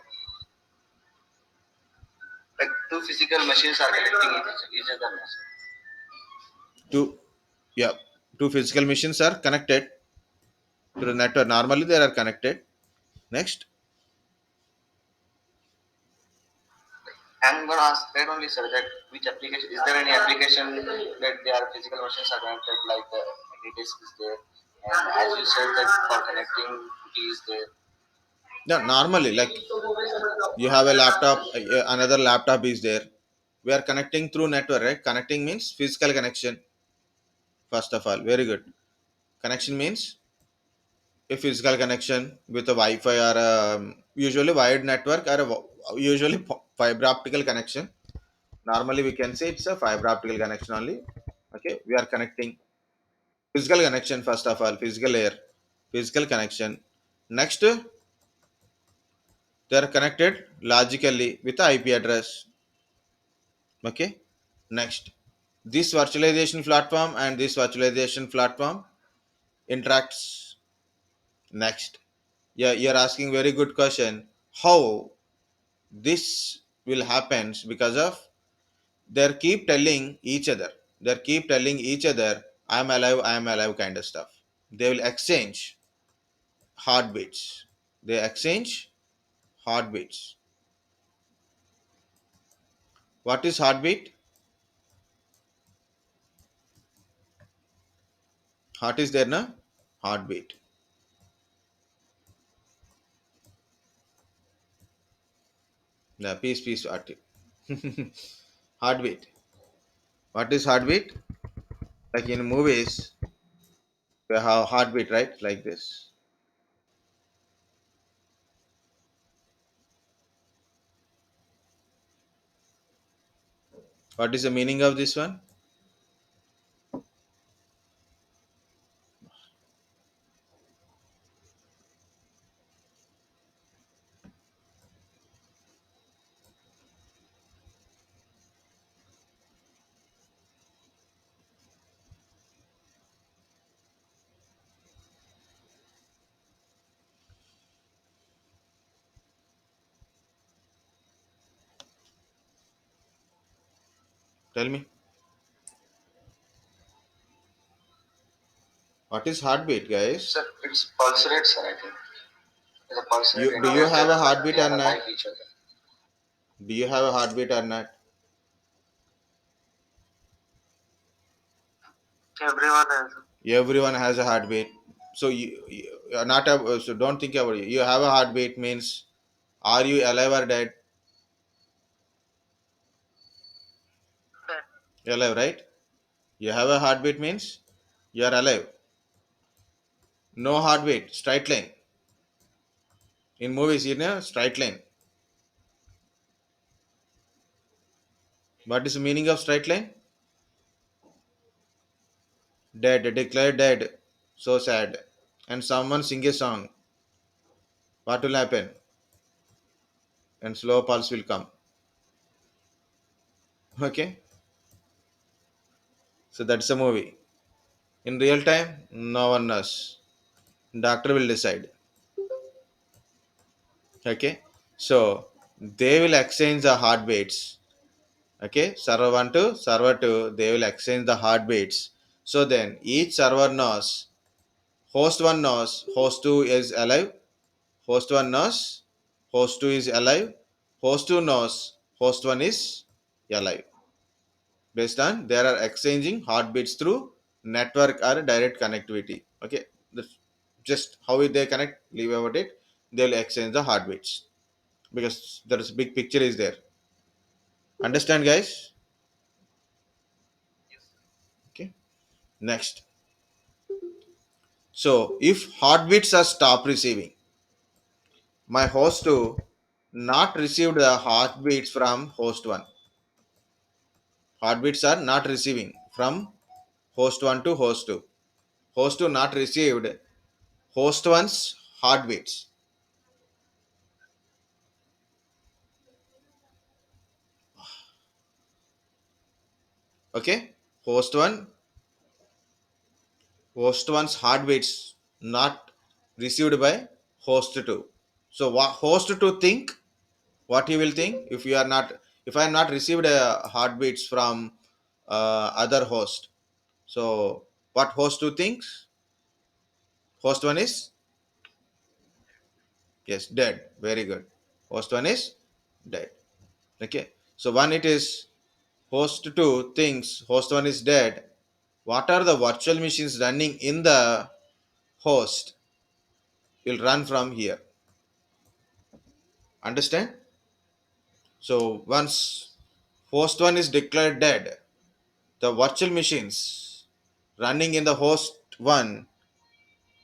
Like two physical machines are connecting each other. No, sir. Two, yeah, two physical machines are connected to the network. Normally they are connected. Next, I'm gonna ask that only, sir. That which application is there any application that their physical machines are connected like the disk is there, and as you said that for connecting Booty is there. yeah, normally like you have a laptop, another laptop is there. We are connecting through network, right? Connecting means physical connection. First of all, very good. Connection means a physical connection with a Wi-Fi or usually wired network or usually fiber optical connection. Normally, we can say it's a fiber optical connection only. Okay, we are connecting physical connection first of all, physical layer, physical connection. Next, they are connected logically with the IP address. Okay, next, this virtualization platform and this virtualization platform interacts. Next, yeah, you're asking very good question. How this will happen because of they keep telling each other they keep telling each other I am alive kind of stuff. They will exchange. heartbeats. They exchange heartbeats. What is heartbeat? Heart is there, na? Heartbeat. Yeah, peace, heart. Heartbeat. What is heartbeat? Like in movies, they have heartbeat, right? Like this. What is the meaning of this one? Tell me. What is heartbeat, guys? Sir, it's pulse rate, sir, I think. It's a pulse rate You do you indicates have that a heartbeat they or are not? alive each other. Do you have a heartbeat or not? Everyone has. Everyone has a heartbeat. So you are not a, so don't think about it. You have a heartbeat means are you alive or dead? Alive, right? You have a heartbeat means you are alive. No heartbeat, straight line. In movies, you know, straight line. What is the meaning of straight line? Dead, declared dead. So sad. And someone sing a song. What will happen? And slow pulse will come. Okay? So that's a movie. In real time, no one knows. Doctor will decide. Okay? So they will exchange the heartbeats. Okay? Server 1 to server 2, they will exchange the heartbeats. So then each server knows host 1 knows host 2 is alive, host 1 knows host 2 is alive, host 2 knows host 1 is alive. Based on they are exchanging heartbeats through network or direct connectivity. Okay, that's just how they connect, leave about it. They'll exchange the heartbeats because there is big picture is there. Understand, guys? Okay, next. So if heartbeats are stop receiving, my host 2 not received the heartbeats from host 1. Heartbeats are not receiving from host 1 to host 2. Host 2 not received host 1's heartbeats. Okay, host 1, host 1's heartbeats not received by host 2. So what host 2 think, what he will think if you are not, if I am not received heartbeats from other host. So what host 2 thinks? Host 1 is, yes, dead. Very good. Host 1 is dead. Okay. So when it is host 2 thinks host 1 is dead, what are the virtual machines running in the host will run from here. Understand? So once host 1 is declared dead, the virtual machines running in the host 1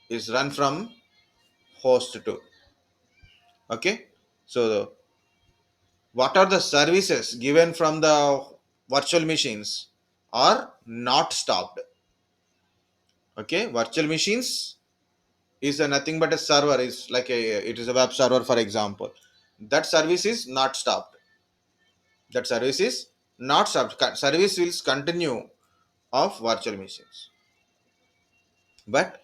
is run from host 2. Okay? So what are the services given from the virtual machines are not stopped. Okay? Virtual machines is a nothing but a server, is like a, it is a web server for example. That service is not stopped. That service is not stopped. Service will continue of virtual machines. But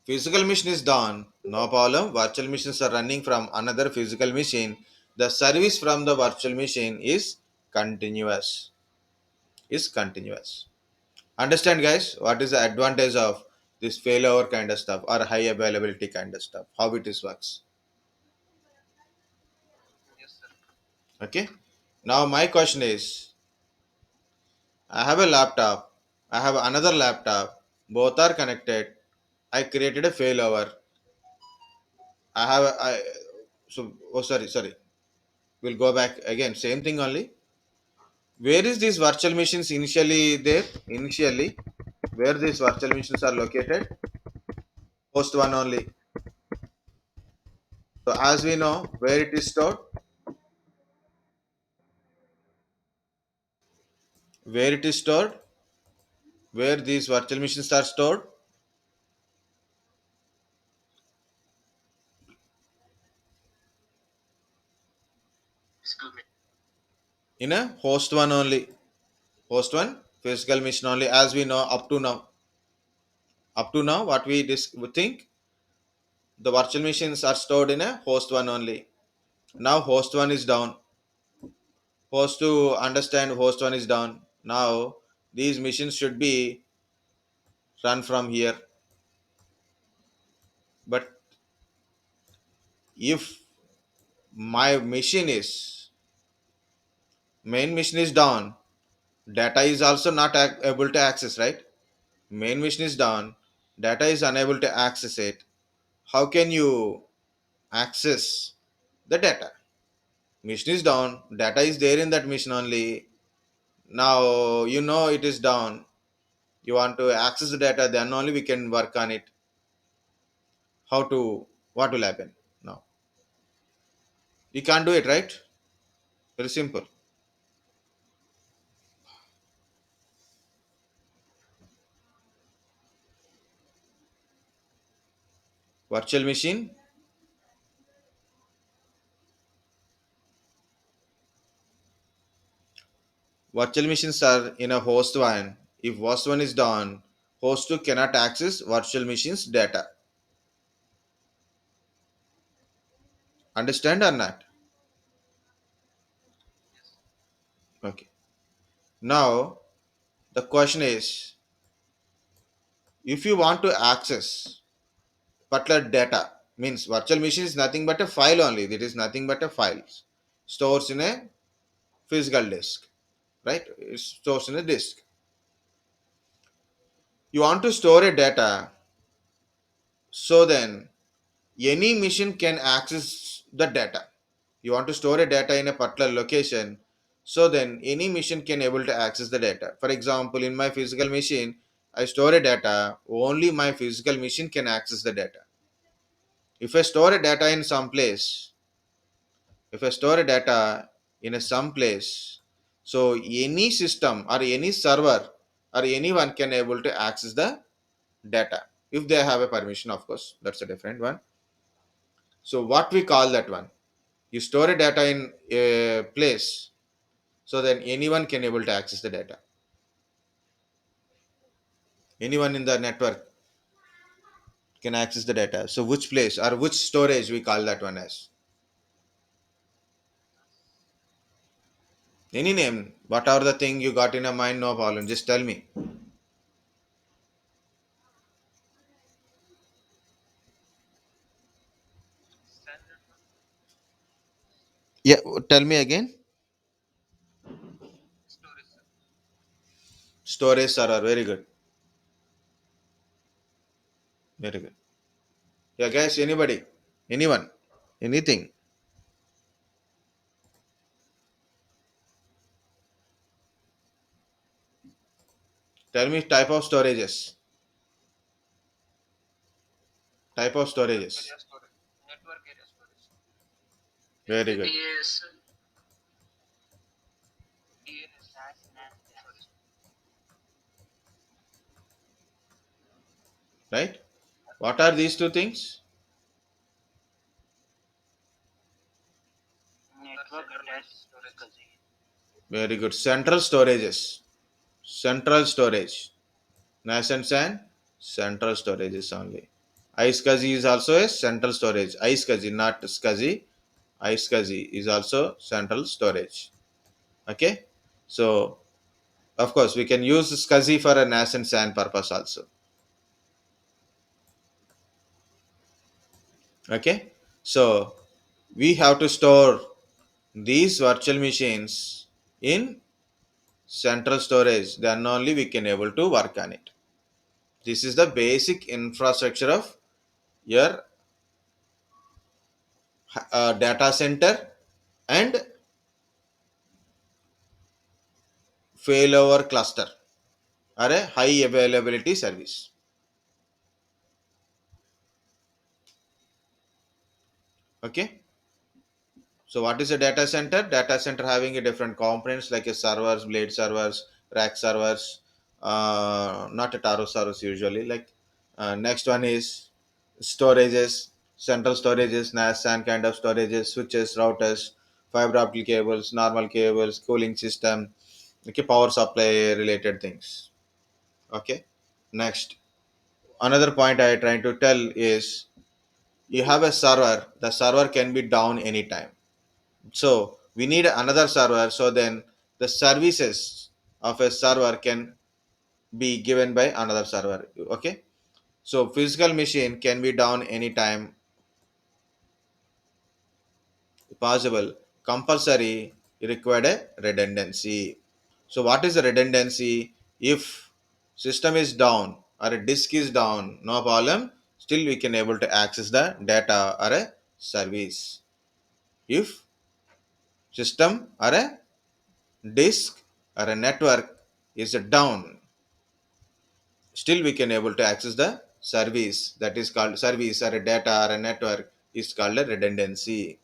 physical machine is done, no problem. Virtual machines are running from another physical machine. The service from the virtual machine is continuous. Is continuous. Understand, guys? What is the advantage of this failover kind of stuff or high availability kind of stuff, how it is works. Yes, sir. Okay. Now my question is, I have a laptop, I have another laptop, both are connected. I created a failover. I have I so oh sorry. We'll go back again. Same thing only. Where is these virtual machines initially there? Initially, where these virtual machines are located? Host one only. So as we know, where it is stored, where it is stored, where these virtual machines are stored Physical me. in a host one only. Host one physical machine only. As we know up to now, what we think, the virtual machines are stored in a host one only. Now host one is down. Host to understand host one is down. Now these machines should be run from here. But if my machine is main machine is down, data is also not able to access, right? Main machine is down, data is unable to access it. How can you access the data? Machine is down, data is there in that machine only. Now you know it is down. You want to access the data, then only we can work on it. How to what will happen now? You can't do it, right? Very simple. Virtual machine, virtual machines are in a host one. If host one is down, host two cannot access virtual machines data. Understand or not? Okay. Now the question is, if you want to access particular data, means virtual machine is nothing but a file only. It is nothing but a file stores in a physical disk, right? It stores in a disk. You want to store a data, so then any machine can access the data. You want to store a data in a particular location, so then any machine can able to access the data. For example, in my physical machine, I store a data, only my physical machine can access the data. If I store a data in some place, if I store a data in a some place, so any system or any server or anyone can able to access the data if they have a permission. Of course, that's a different one. So what we call that one? You store a data in a place, so then anyone can able to access the data. Anyone in the network can access the data. So which place or which storage we call that one as? Any name, whatever the thing you got in a mind, no problem. Just tell me. Standard Yeah, tell me again. storage, sir. Storage server, very good. Very good. Yeah, guys, anybody, anyone, anything. Tell me type of storages. Type of Network storages. area storage. Network area storage. Very good. NAS. DNS. Storage. Right? What are these two things? Network attached storage. Very good. Central storages. Central storage. Nascent and central storages only. iSCSI is also a central storage. iSCSI, not SCSI. iSCSI is also central storage. Okay. So, of course, we can use SCSI for a NAS and SAN purpose also. Okay, so we have to store these virtual machines in central storage, then only we can able to work on it. This is the basic infrastructure of your data center and failover cluster or a high availability service. Okay, so what is a data center? Data center having a different components like a servers, blade servers, rack servers, not a taro servers usually. Like next one is storages, central storages, NAS and kind of storages, switches, routers, fiber optic cables, normal cables, cooling system, okay, power supply related things. Okay, next another point I trying to tell is you have a server. The server can be down anytime, so we need another server, so then the services of a server can be given by another server. Okay, so physical machine can be down anytime possible. Compulsory required a redundancy. So what is the redundancy? If system is down or a disk is down, no problem, still we can able to access the data or a service. If system or a disk or a network is down, still we can able to access the service, that is called service, or a data or a network is called a redundancy.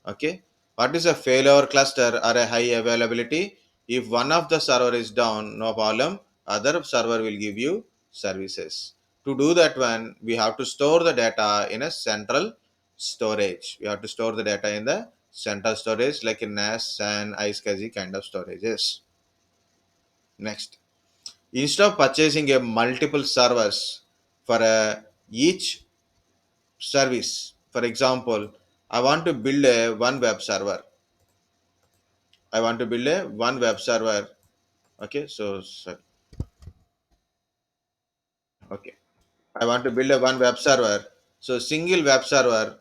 Okay, what is a failover cluster or a high availability? If one of the server is down, no problem, other server will give you services. To do that one, we have to store the data in a central storage. We have to store the data in the central storage like in NAS and iSCSI kind of storages. Next, instead of purchasing a multiple servers for each service, for example, I want to build a one web server. I want to build a one web server. Okay, so sorry. Okay, I want to build a one web server. So single web server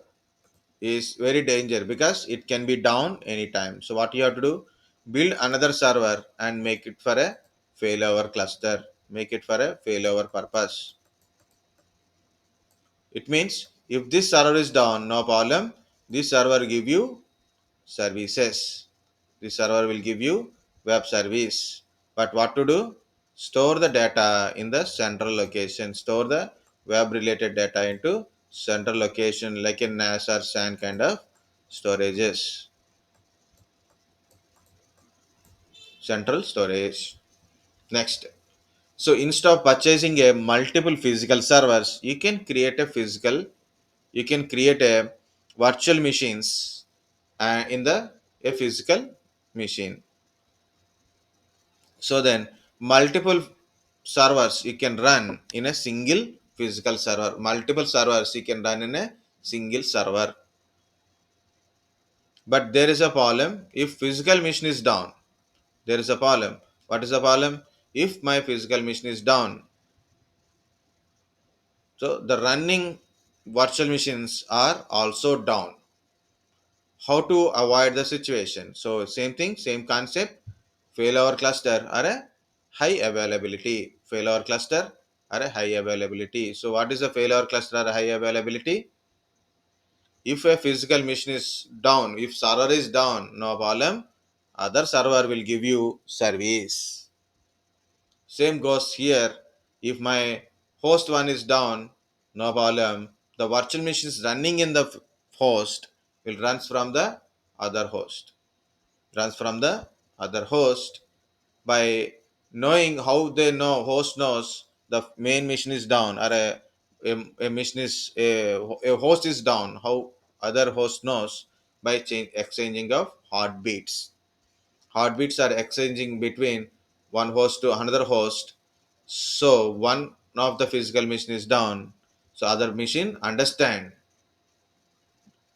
is very danger because it can be down anytime. So what you have to do? Build another server and make it for a failover cluster. Make it for a failover purpose. It means if this server is down, no problem. This server give you services. This server will give you web service. But what to do? Store the data in the central location. Store the web related data into central location like in NAS or SAN kind of storages. Central storage. Next. So instead of purchasing a multiple physical servers, you can create a virtual machines in the a physical machine. So then multiple servers you can run in a single physical server. Multiple servers you can run in a single server. But there is a problem if physical machine is down. There is a problem. What is the problem? If my physical machine is down, so the running virtual machines are also down. How to avoid the situation? So same thing, same concept. Failover cluster or a high availability. Failover cluster or a high availability. So what is a failover cluster or a high availability? If a physical machine is down, if server is down, no problem. Other server will give you service. Same goes here. If my host one is down, no problem. The virtual machine is running in the host will runs from the other host. Runs from the other host. By knowing how they know host knows the main machine is down or a machine is a host is down, how other host knows? By exchanging of heartbeats. Heartbeats are exchanging between one host to another host. So one of the physical machine is down, so other machine understand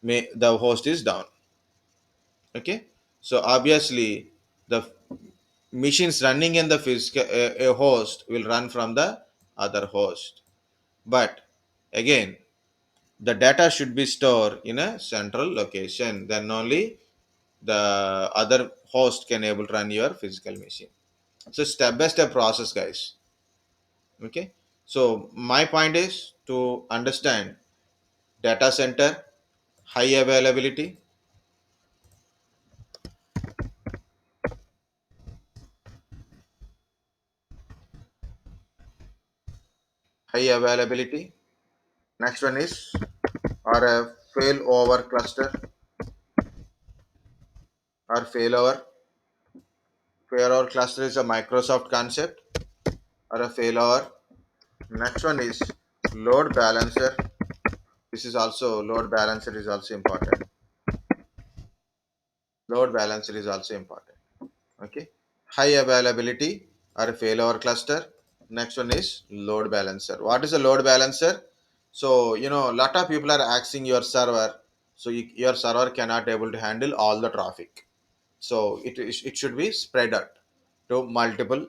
the host is down. Okay, so obviously the machines running in the physical a host will run from the other host. But again, The data should be stored in a central location. Then only the other host can able to run your physical machine. So step by step process, guys. Okay. So my point is to understand data center, high availability, high availability. Next one is or a failover cluster or failover. Failover cluster is a Microsoft concept or a failover. Next one is load balancer. This is also load balancer is also important. Load balancer is also important. Okay. High availability or failover cluster. Next one is load balancer. What is a load balancer? So a lot of people are asking your server, so your server cannot able to handle all the traffic, so it should be spread out to multiple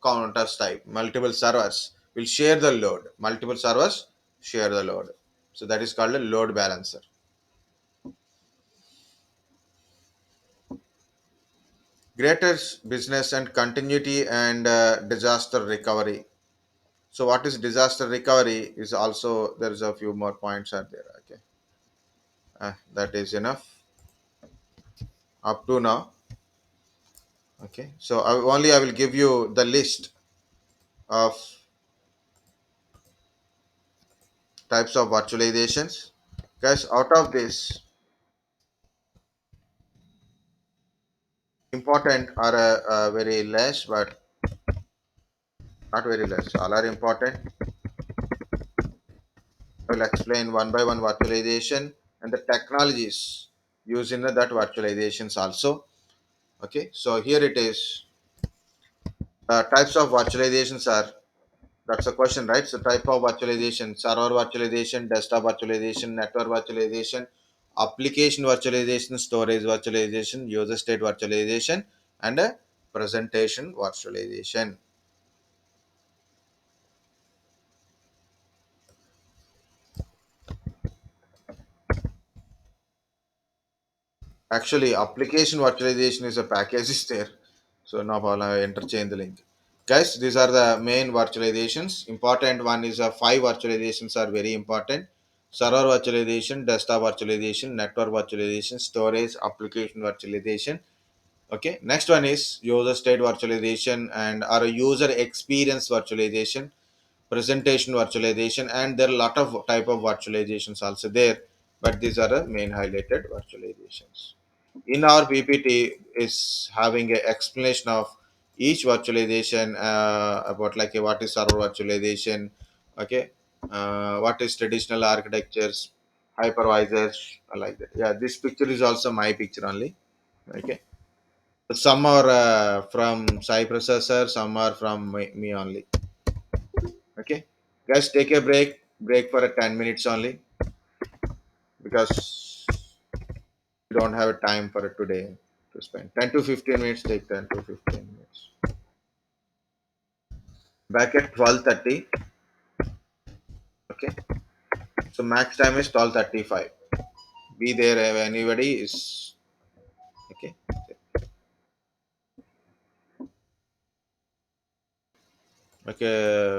counters type. Multiple servers will share the load. Multiple servers share the load, so that is called a load balancer. Greater business and continuity and disaster recovery. So what is disaster recovery is also there is a few more points are there. Okay, that is enough up to now. Okay, so I will give you the list of types of virtualizations. Guys, out of this, important are very less, but not very less. All are important. I will explain one by one virtualization and the technologies used in that virtualizations also. Okay, so here it is. Types of virtualizations are, that's a question, right? So type of virtualization: server virtualization, desktop virtualization, network virtualization, application virtualization, storage virtualization, user state virtualization, and a presentation virtualization. Actually, application virtualization is a package is there. So now I'll interchange the link. Guys, these are the main virtualizations. Important one is five virtualizations are very important. Server virtualization, desktop virtualization, network virtualization, storage, application virtualization. Okay. Next one is user state virtualization and our user experience virtualization, presentation virtualization, and there are a lot of type of virtualizations also there, but these are the main highlighted virtualizations. In our PPT is having an explanation of each virtualization, about like what is server virtualization. Okay, what is traditional architectures, hypervisors, like that. Yeah, this picture is also my picture only. Okay, some are from Cypress, sir, some are from me only. Okay, guys, take a break for a 10 minutes only, because we don't have a time for it today to spend 10 to 15 minutes. Take 10 to 15 minutes. Back at 12:30. Okay, so max time is 12:35. Be there if anybody is. Okay, okay.